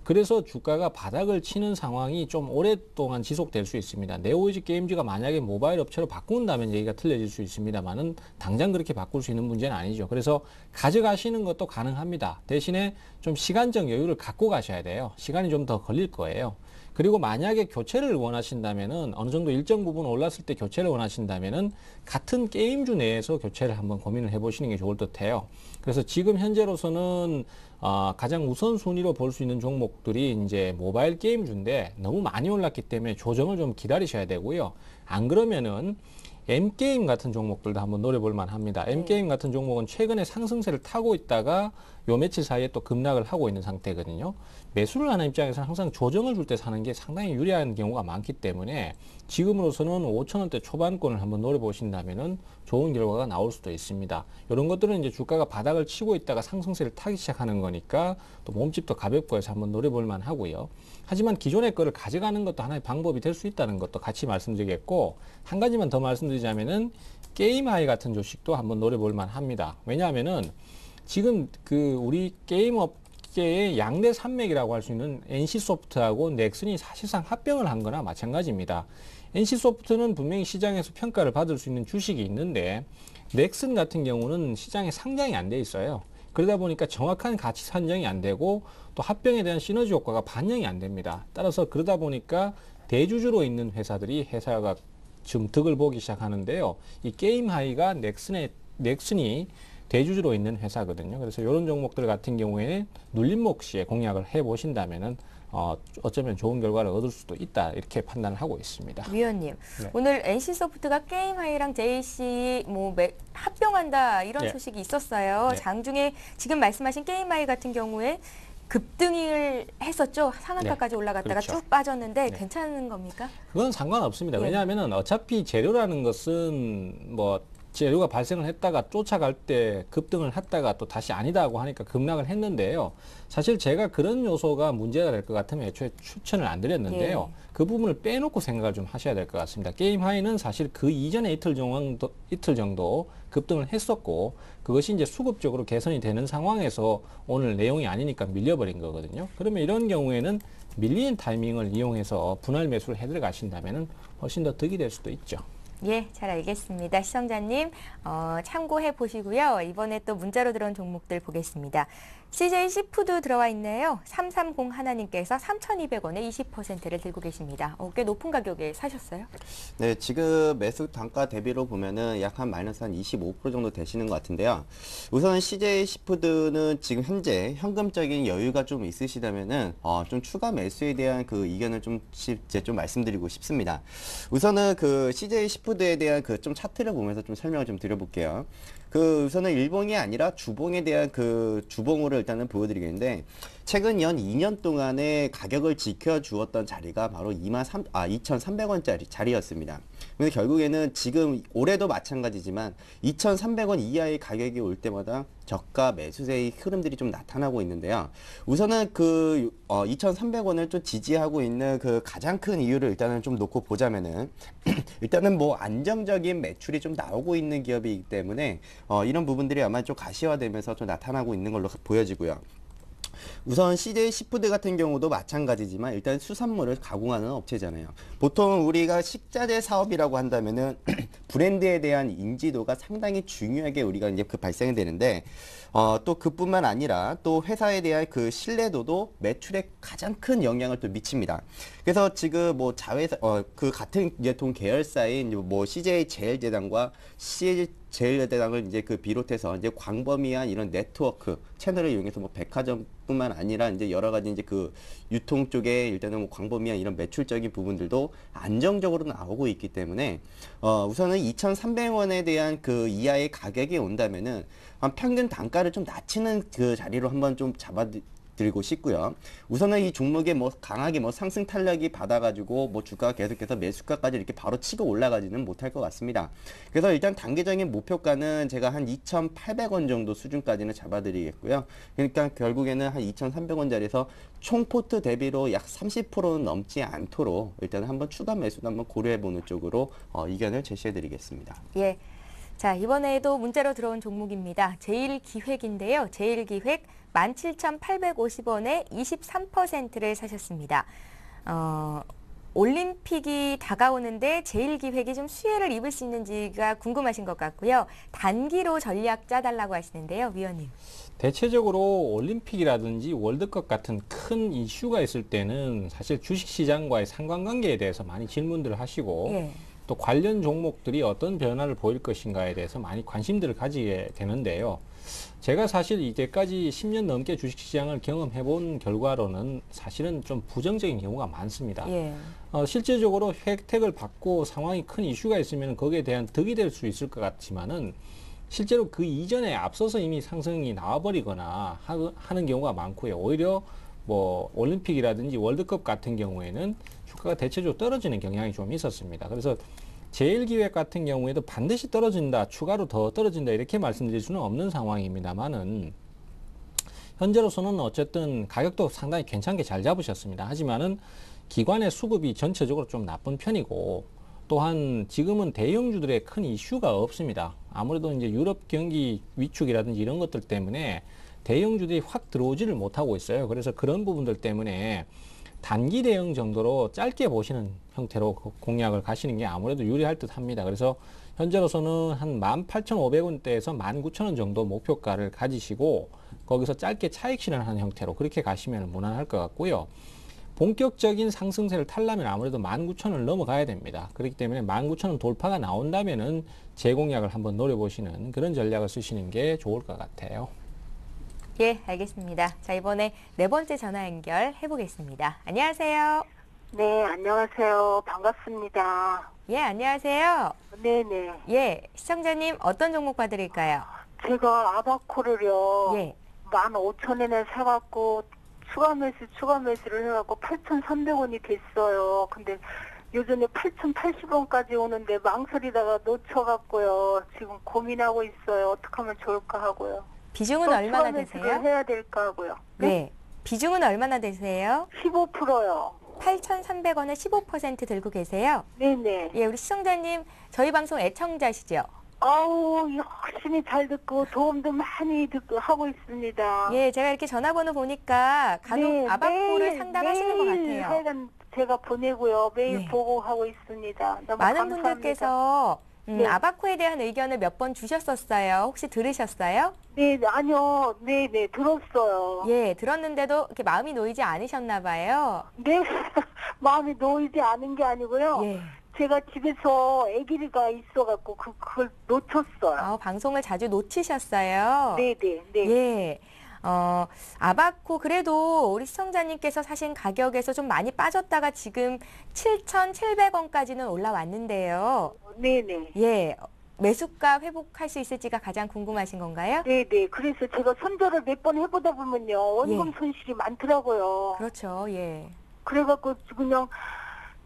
그래서 주가가 바닥을 치는 상황이 좀 오랫동안 지속될 수 있습니다. 네오이즈 게임즈가 만약에 모바일 업체로 바꾼다면 얘기가 틀려질 수 있습니다만은 당장 그렇게 바꿀 수 있는 문제는 아니죠. 그래서 가져가시는 것도 가능합니다. 대신에 좀 시간적 여유를 갖고 가셔야 돼요. 시간이 좀 더 걸릴 거예요. 그리고 만약에 교체를 원하신다면은 어느 정도 일정 부분 올랐을 때 교체를 원하신다면은 같은 게임주 내에서 교체를 한번 고민을 해보시는 게 좋을 듯해요. 그래서 지금 현재로서는 가장 우선순위로 볼 수 있는 종목들이 이제 모바일 게임주인데 너무 많이 올랐기 때문에 조정을 좀 기다리셔야 되고요. 안 그러면은 M게임 같은 종목들도 한번 노려볼 만합니다. M게임 같은 종목은 최근에 상승세를 타고 있다가 요 며칠 사이에 또 급락을 하고 있는 상태거든요. 매수를 하는 입장에서는 항상 조정을 줄 때 사는 게 상당히 유리한 경우가 많기 때문에 지금으로서는 5,000원대 초반권을 한번 노려보신다면은 좋은 결과가 나올 수도 있습니다. 이런 것들은 이제 주가가 바닥을 치고 있다가 상승세를 타기 시작하는 거니까 또 몸집도 가볍고 해서 한번 노려볼 만 하고요. 하지만 기존의 거를 가져가는 것도 하나의 방법이 될 수 있다는 것도 같이 말씀드리겠고 한 가지만 더 말씀드리자면은 게임 하이 같은 주식도 한번 노려볼 만 합니다. 왜냐하면은 지금 우리 게임 업계의 양대 산맥이라고 할 수 있는 NC소프트하고 넥슨이 사실상 합병을 한 거나 마찬가지입니다. NC소프트는 분명히 시장에서 평가를 받을 수 있는 주식이 있는데 넥슨 같은 경우는 시장에 상장이 안 돼 있어요. 그러다 보니까 정확한 가치 산정이 안 되고 또 합병에 대한 시너지 효과가 반영이 안 됩니다. 따라서 그러다 보니까 대주주로 있는 회사가 지금 득을 보기 시작하는데요. 이 게임 하이가 넥슨이 대주주로 있는 회사거든요. 그래서 이런 종목들 같은 경우에는 눌림목 시에 공략을 해보신다면은 어쩌면 좋은 결과를 얻을 수도 있다 이렇게 판단을 하고 있습니다. 위원님, 네. 오늘 NC소프트가 게임하이랑 JC 합병한다 이런 네. 소식이 있었어요. 네. 장중에 지금 말씀하신 게임하이 같은 경우에 급등을 했었죠. 상한가까지 올라갔다가 그렇죠. 쭉 빠졌는데 네. 괜찮은 겁니까? 그건 상관없습니다. 예. 왜냐하면 어차피 재료라는 것은 재료가 발생을 했다가 쫓아갈 때 급등을 했다가 또 다시 아니다고 하니까 급락을 했는데요. 사실 제가 그런 요소가 문제가 될 것 같으면 애초에 추천을 안 드렸는데요. 예. 그 부분을 빼놓고 생각을 좀 하셔야 될 것 같습니다. 게임 하이는 사실 그 이전에 이틀 정도 급등을 했었고 그것이 이제 수급적으로 개선이 되는 상황에서 오늘 내용이 아니니까 밀려버린 거거든요. 그러면 이런 경우에는 밀리는 타이밍을 이용해서 분할 매수를 해들어 가신다면 훨씬 더 득이 될 수도 있죠. 예, 잘 알겠습니다. 시청자님 참고해 보시고요. 이번에 또 문자로 들어온 종목들 보겠습니다. CJ 시푸드 들어와 있네요. 330 하나님께서 3,200원에 20%를 들고 계십니다. 꽤 높은 가격에 사셨어요? 네, 지금 매수 단가 대비로 보면은 약 한 마이너스 한 25% 정도 되시는 것 같은데요. 우선 CJ 시푸드는 지금 현재 현금적인 여유가 좀 있으시다면은 좀 추가 매수에 대한 그 의견을 좀 말씀드리고 싶습니다. 우선은 그 CJ 시푸드에 대한 그 좀 차트를 보면서 좀 설명을 좀 드려볼게요. 그 우선은 일봉이 아니라 주봉에 대한 그 주봉으로 일단은 보여드리겠는데, 최근 연 2년 동안의 가격을 지켜주었던 자리가 바로 2,300원짜리 자리였습니다. 근데 결국에는 지금 올해도 마찬가지지만 2,300원 이하의 가격이 올 때마다 저가 매수세의 흐름들이 좀 나타나고 있는데요. 우선은 그 2,300원을 좀 지지하고 있는 그 가장 큰 이유를 일단은 좀 놓고 보자면은 일단은 뭐 안정적인 매출이 좀 나오고 있는 기업이기 때문에 이런 부분들이 아마 좀 가시화되면서 좀 나타나고 있는 걸로 보여지고요. 우선 CJ 시푸드 같은 경우도 마찬가지지만 일단 수산물을 가공하는 업체잖아요. 보통 우리가 식자재 사업이라고 한다면은 브랜드에 대한 인지도가 상당히 중요하게 우리가 이제 그 발생이 되는데, 또 그뿐만 아니라 또 회사에 대한 그 신뢰도도 매출에 가장 큰 영향을 또 미칩니다. 그래서 지금 뭐 자회사 그 같은 계통 계열사인 뭐 CJ 제일제당과 CJ 제일제당을 이제 그 비롯해서 이제 광범위한 이런 네트워크 채널을 이용해서 뭐 백화점뿐만 아니라 이제 여러 가지 이제 그 유통 쪽에 일단은 뭐 광범위한 이런 매출적인 부분들도 안정적으로 나오고 있기 때문에 우선은 2,300원에 대한 그 이하의 가격이 온다면은 평균 단가를 좀 낮추는 그 자리로 한번 좀 잡아드리고 싶고요. 우선은 이 종목에 뭐 강하게 뭐 상승 탄력이 받아가지고 뭐 주가가 계속해서 매수가까지 이렇게 바로 치고 올라가지는 못할 것 같습니다. 그래서 일단 단기적인 목표가는 제가 한 2,800원 정도 수준까지는 잡아드리겠고요. 그러니까 결국에는 한 2,300원짜리에서 총 포트 대비로 약 30%는 넘지 않도록 일단 한번 추가 매수도 한번 고려해보는 쪽으로 의견을 제시해드리겠습니다. 예. 자, 이번에도 문자로 들어온 종목입니다. 제일기획인데요. 제일기획 17,850원에 23%를 사셨습니다. 올림픽이 다가오는데 제일기획이 좀 수혜를 입을 수 있는지가 궁금하신 것 같고요. 단기로 전략 짜달라고 하시는데요. 위원님. 대체적으로 올림픽이라든지 월드컵 같은 큰 이슈가 있을 때는 사실 주식시장과의 상관관계에 대해서 많이 질문들을 하시고 예. 또 관련 종목들이 어떤 변화를 보일 것인가에 대해서 많이 관심들을 가지게 되는데요. 제가 사실 이제까지 10년 넘게 주식시장을 경험해 본 결과로는 사실은 좀 부정적인 경우가 많습니다. 예. 실제적으로 혜택을 받고 상황이 큰 이슈가 있으면 거기에 대한 득이 될 수 있을 것 같지만은 실제로 그 이전에 앞서서 이미 상승이 나와버리거나 하는 경우가 많고요. 오히려 뭐 올림픽이라든지 월드컵 같은 경우에는 주가가 대체적으로 떨어지는 경향이 좀 있었습니다. 그래서 제일기획 같은 경우에도 반드시 떨어진다, 추가로 더 떨어진다 이렇게 말씀드릴 수는 없는 상황입니다만은 현재로서는 어쨌든 가격도 상당히 괜찮게 잘 잡으셨습니다. 하지만은 기관의 수급이 전체적으로 좀 나쁜 편이고 또한 지금은 대형주들의 큰 이슈가 없습니다. 아무래도 이제 유럽 경기 위축이라든지 이런 것들 때문에 대형주들이 확 들어오지를 못하고 있어요. 그래서 그런 부분들 때문에 단기 대응 정도로 짧게 보시는 형태로 공략을 가시는 게 아무래도 유리할 듯 합니다. 그래서 현재로서는 한 18,500원대에서 19,000원 정도 목표가를 가지시고 거기서 짧게 차익 실현하는 형태로 그렇게 가시면 무난할 것 같고요. 본격적인 상승세를 타려면 아무래도 19,000원을 넘어가야 됩니다. 그렇기 때문에 19,000원 돌파가 나온다면은 재공략을 한번 노려보시는 그런 전략을 쓰시는 게 좋을 것 같아요. 예, 알겠습니다. 자, 이번에 네 번째 전화 연결해 보겠습니다. 안녕하세요. 네, 안녕하세요. 반갑습니다. 예, 안녕하세요. 네네. 예, 시청자님 어떤 종목 봐드릴까요? 제가 아바코를요, 예. 15,000원에 사갖고, 추가 매수를 해갖고 8,300원이 됐어요. 근데 요즘에 8,080원까지 오는데 망설이다가 놓쳐갖고요. 지금 고민하고 있어요. 어떻게 하면 좋을까 하고요. 비중은 얼마나 추가 되세요? 매수를 해야 될까 하고요. 네. 비중은 얼마나 되세요? 15%요. 8,300원에 15% 들고 계세요. 네네. 예, 우리 시청자님 저희 방송 애청자시죠? 아우, 열심히 잘 듣고 도움도 많이 듣고 하고 있습니다. 예, 제가 이렇게 전화번호 보니까 간혹 네, 아바코를 매일, 상담하시는 것 매일 같아요. 하여간 제가 보내고요. 매일 예. 보고 하고 있습니다. 너무 많은 감사합니다. 분들께서 네. 아바코에 대한 의견을 몇 번 주셨었어요. 혹시 들으셨어요? 네, 아니요. 네, 들었어요. 예, 들었는데도 이렇게 마음이 놓이지 않으셨나 봐요. 네, 마음이 놓이지 않은 게 아니고요. 예. 제가 집에서 아기가 있어갖고 그걸 놓쳤어요. 방송을 자주 놓치셨어요. 네. 예. 아바코 그래도 우리 시청자님께서 사신 가격에서 좀 많이 빠졌다가 지금 7,700원까지는 올라왔는데요. 네네. 예. 매수가 회복할 수 있을지가 가장 궁금하신 건가요? 네네. 그래서 제가 손절을 몇 번 해보다 보면요. 원금 예. 손실이 많더라고요. 그렇죠. 예. 그래갖고 그냥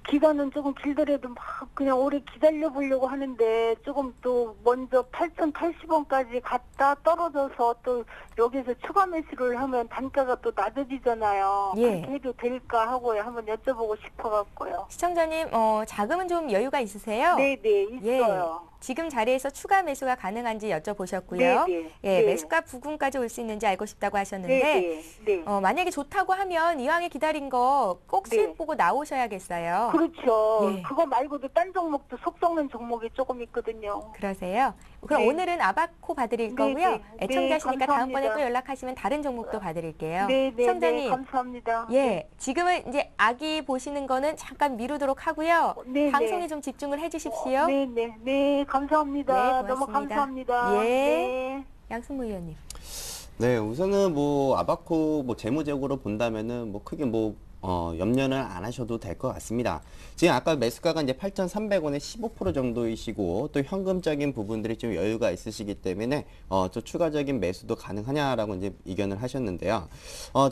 기간은 조금 길더라도 막 그냥 오래 기다려 보려고 하는데 조금 또 먼저 8,080원까지 갔다 떨어져서 또 여기서 추가 매수를 하면 단가가 또 낮아지잖아요. 예. 그렇게 해도 될까 하고요. 한번 여쭤보고 싶어갖고요. 시청자님, 자금은 좀 여유가 있으세요? 네네, 예. 있어요. 지금 자리에서 추가 매수가 가능한지 여쭤보셨고요. 네네. 예, 네. 매수가 부근까지 올 수 있는지 알고 싶다고 하셨는데, 네. 만약에 좋다고 하면 이왕에 기다린 거 꼭 네. 수익 보고 나오셔야겠어요. 그렇죠. 예. 그거 말고도 딴 종목도 속 썩는 종목이 조금 있거든요. 그러세요? 그럼 네. 오늘은 아바코 봐드릴 네, 거고요. 네. 애청자시니까 네, 다음번에 감사합니다. 또 연락하시면 다른 종목도 봐드릴게요. 네, 시청자님, 감사합니다. 예, 지금은 이제 아기 보시는 거는 잠깐 미루도록 하고요. 네, 방송에 네. 좀 집중을 해주십시오. 네, 감사합니다. 네, 너무 고맙습니다. 감사합니다. 예. 네. 양승무 의원님. 네, 우선은 뭐 아바코 뭐 재무적으로 본다면은 뭐 크게 뭐 염려는 안 하셔도 될 것 같습니다. 지금 아까 매수가가 이제 8,300원에 15% 정도이시고 또 현금적인 부분들이 좀 여유가 있으시기 때문에 또 추가적인 매수도 가능하냐라고 이제 의견을 하셨는데요.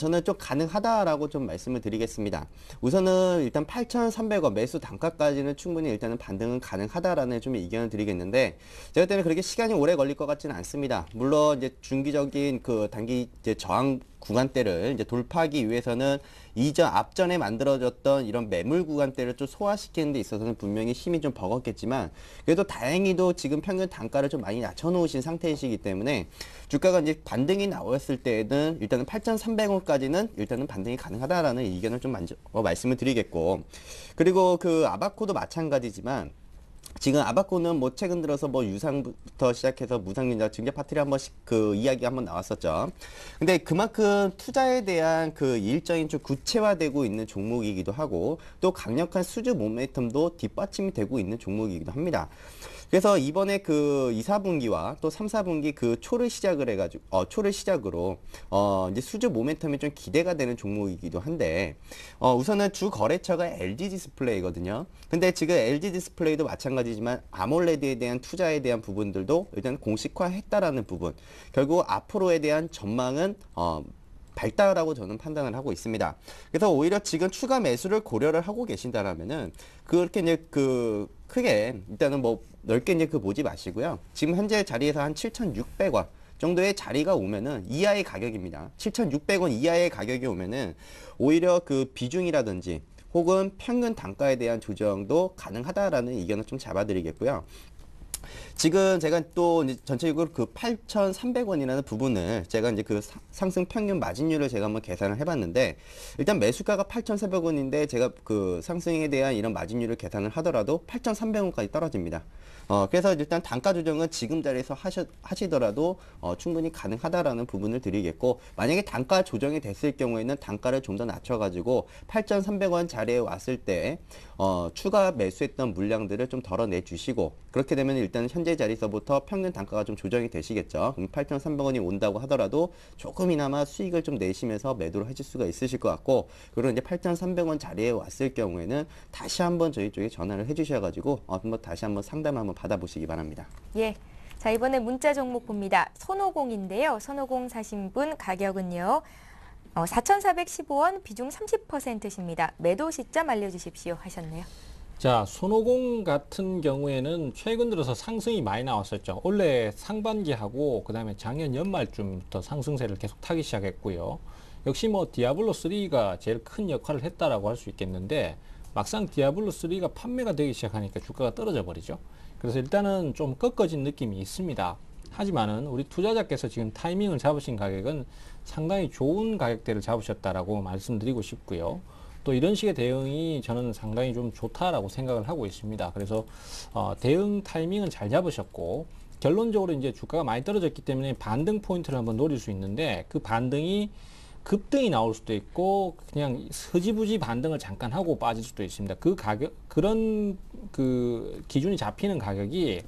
저는 좀 가능하다라고 좀 말씀을 드리겠습니다. 우선은 일단 8,300원 매수 단가까지는 충분히 일단은 반등은 가능하다라는 좀 의견을 드리겠는데 제가 때문에 그렇게 시간이 오래 걸릴 것 같지는 않습니다. 물론 이제 중기적인 그 단기 이제 저항 구간대를 이제 돌파하기 위해서는 앞전에 만들어졌던 이런 매물 구간대를 좀 소화시키는 데 있어서는 분명히 힘이 좀 버겁겠지만 그래도 다행히도 지금 평균 단가를 좀 많이 낮춰놓으신 상태이시기 때문에 주가가 이제 반등이 나왔을 때에는 일단은 8,300원까지는 일단은 반등이 가능하다라는 의견을 좀 말씀을 드리겠고 그리고 그 아바코도 마찬가지지만 지금 아바코는 뭐 최근 들어서 뭐 유상부터 시작해서 무상증자 증자 파트리 한 번씩 그 이야기 한번 나왔었죠. 근데 그만큼 투자에 대한 그 일정이 좀 구체화되고 있는 종목이기도 하고 또 강력한 수주 모멘텀도 뒷받침이 되고 있는 종목이기도 합니다. 그래서 이번에 그 2, 4분기와 또 3, 4분기 그 초를 시작으로 이제 수주 모멘텀이 좀 기대가 되는 종목이기도 한데 우선은 주 거래처가 LG 디스플레이거든요. 근데 지금 LG 디스플레이도 마찬가지지만 아몰레드에 대한 투자에 대한 부분들도 일단 공식화했다라는 부분. 결국 앞으로에 대한 전망은 밝다라고 저는 판단을 하고 있습니다. 그래서 오히려 지금 추가 매수를 고려를 하고 계신다라면은 그렇게 이제 그 크게 일단은 뭐 넓게 이제 그 보지 마시고요. 지금 현재 자리에서 한 7,600원 정도의 자리가 오면은 이하의 가격입니다. 7,600원 이하의 가격이 오면은 오히려 그 비중이라든지 혹은 평균 단가에 대한 조정도 가능하다라는 의견을 좀 잡아드리겠고요. 지금 제가 또 이제 전체적으로 그 8,300원이라는 부분을 제가 이제 그 상승 평균 마진율을 제가 한번 계산을 해봤는데 일단 매수가가 8,400원인데 제가 그 상승에 대한 이런 마진율을 계산을 하더라도 8,300원까지 떨어집니다. 그래서 일단 단가 조정은 지금 자리에서 하시더라도 충분히 가능하다라는 부분을 드리겠고 만약에 단가 조정이 됐을 경우에는 단가를 좀 더 낮춰가지고 8,300원 자리에 왔을 때 추가 매수했던 물량들을 좀 덜어내 주시고 그렇게 되면 일단 현재 자리에서부터 평균 단가가 좀 조정이 되시겠죠. 그럼 8,300원이 온다고 하더라도 조금이나마 수익을 좀 내시면서 매도를 하실 수가 있으실 것 같고 그리고 이제 8,300원 자리에 왔을 경우에는 다시 한번 저희 쪽에 전화를 해주셔가지고 한번 다시 한번 상담 한번 받아보시기 바랍니다. 예. 자, 이번에 문자 종목 봅니다. 손오공인데요. 손오공 사신 분 가격은요. 4,415원 비중 30%십니다. 매도 시점 알려주십시오 하셨네요. 자, 손오공 같은 경우에는 최근 들어서 상승이 많이 나왔었죠. 원래 상반기하고 그다음에 작년 연말쯤부터 상승세를 계속 타기 시작했고요. 역시 뭐 디아블로3가 제일 큰 역할을 했다라고 할 수 있겠는데 막상 디아블로3가 판매가 되기 시작하니까 주가가 떨어져 버리죠. 그래서 일단은 좀 꺾어진 느낌이 있습니다. 하지만은 우리 투자자께서 지금 타이밍을 잡으신 가격은 상당히 좋은 가격대를 잡으셨다라고 말씀드리고 싶고요. 또 이런 식의 대응이 저는 상당히 좀 좋다라고 생각을 하고 있습니다. 그래서 대응 타이밍은 잘 잡으셨고, 결론적으로 이제 주가가 많이 떨어졌기 때문에 반등 포인트를 한번 노릴 수 있는데, 그 반등이 급등이 나올 수도 있고 그냥 흐지부지 반등을 잠깐 하고 빠질 수도 있습니다. 그 가격, 그런 그 기준이 잡히는 가격이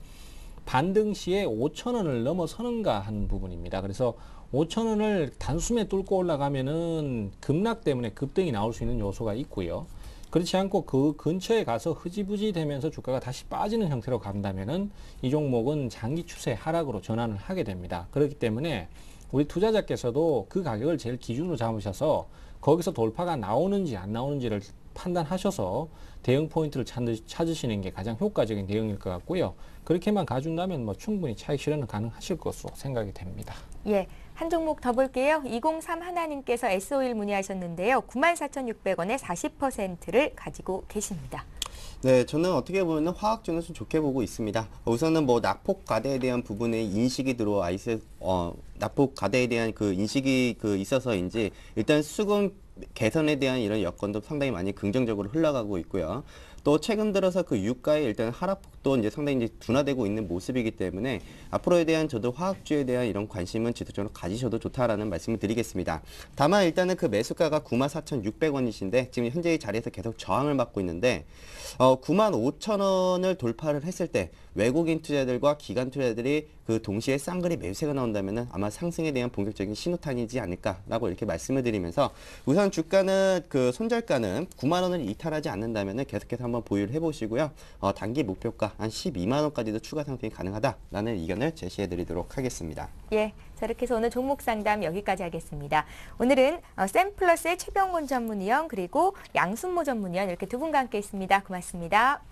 반등 시에 5,000원을 넘어서는가 하는 부분입니다. 그래서 5,000원을 단숨에 뚫고 올라가면은 급락 때문에 급등이 나올 수 있는 요소가 있고요. 그렇지 않고 그 근처에 가서 흐지부지 되면서 주가가 다시 빠지는 형태로 간다면은 이 종목은 장기 추세 하락으로 전환을 하게 됩니다. 그렇기 때문에 우리 투자자께서도 그 가격을 제일 기준으로 잡으셔서 거기서 돌파가 나오는지 안 나오는지를 판단하셔서 대응 포인트를 찾으시는 게 가장 효과적인 대응일 것 같고요. 그렇게만 가준다면 뭐 충분히 차익 실현은 가능하실 것으로 생각이 됩니다. 예, 한 종목 더 볼게요. 203 하나님께서 S-오일 문의하셨는데요. 94,600원에 40%를 가지고 계십니다. 네, 저는 어떻게 보면 화학주는 좀 좋게 보고 있습니다. 우선은 뭐 낙폭 과대에 대한 부분에 인식이 들어와 낙폭 과대에 대한 그 인식이 있어서인지 일단 수급 개선에 대한 이런 여건도 상당히 많이 긍정적으로 흘러가고 있고요. 또 최근 들어서 그 유가의 일단 하락폭도 이제 상당히 이제 둔화되고 있는 모습이기 때문에 앞으로에 대한 저도 화학주에 대한 이런 관심은 지속적으로 가지셔도 좋다라는 말씀을 드리겠습니다. 다만 일단은 그 매수가가 94,600원이신데 지금 현재의 자리에서 계속 저항을 받고 있는데 95,000원을 돌파를 했을 때 외국인 투자들과 기관 투자들이 그 동시에 쌍거리 매수세가 나온다면은 아마 상승에 대한 본격적인 신호탄이지 않을까라고 이렇게 말씀을 드리면서 우선 주가는 그 손절가는 9만 원을 이탈하지 않는다면은 계속해서 한번 보유를 해보시고요. 단기 목표가 한 12만 원까지도 추가 상승이 가능하다라는 의견을 제시해드리도록 하겠습니다. 예, 자 이렇게 해서 오늘 종목 상담 여기까지 하겠습니다. 오늘은 샘플러스의 최병곤 전문위원 그리고 양순모 전문위원 이렇게 두 분과 함께 했습니다. 고맙습니다.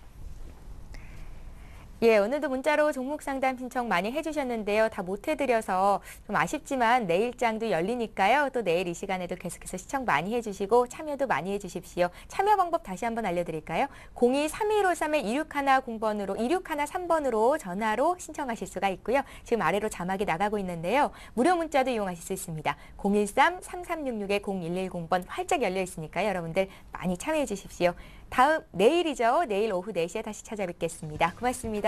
예, 오늘도 문자로 종목 상담 신청 많이 해주셨는데요. 다 못 해드려서 좀 아쉽지만 내일장도 열리니까요. 또 내일 이 시간에도 계속해서 시청 많이 해주시고 참여도 많이 해주십시오. 참여 방법 다시 한번 알려드릴까요? 02-3153-2610번으로 2613번으로 전화로 신청하실 수가 있고요. 지금 아래로 자막이 나가고 있는데요. 무료 문자도 이용하실 수 있습니다. 013-3366-0110번 활짝 열려 있으니까요. 여러분들 많이 참여해 주십시오. 다음 내일이죠. 내일 오후 4시에 다시 찾아뵙겠습니다. 고맙습니다.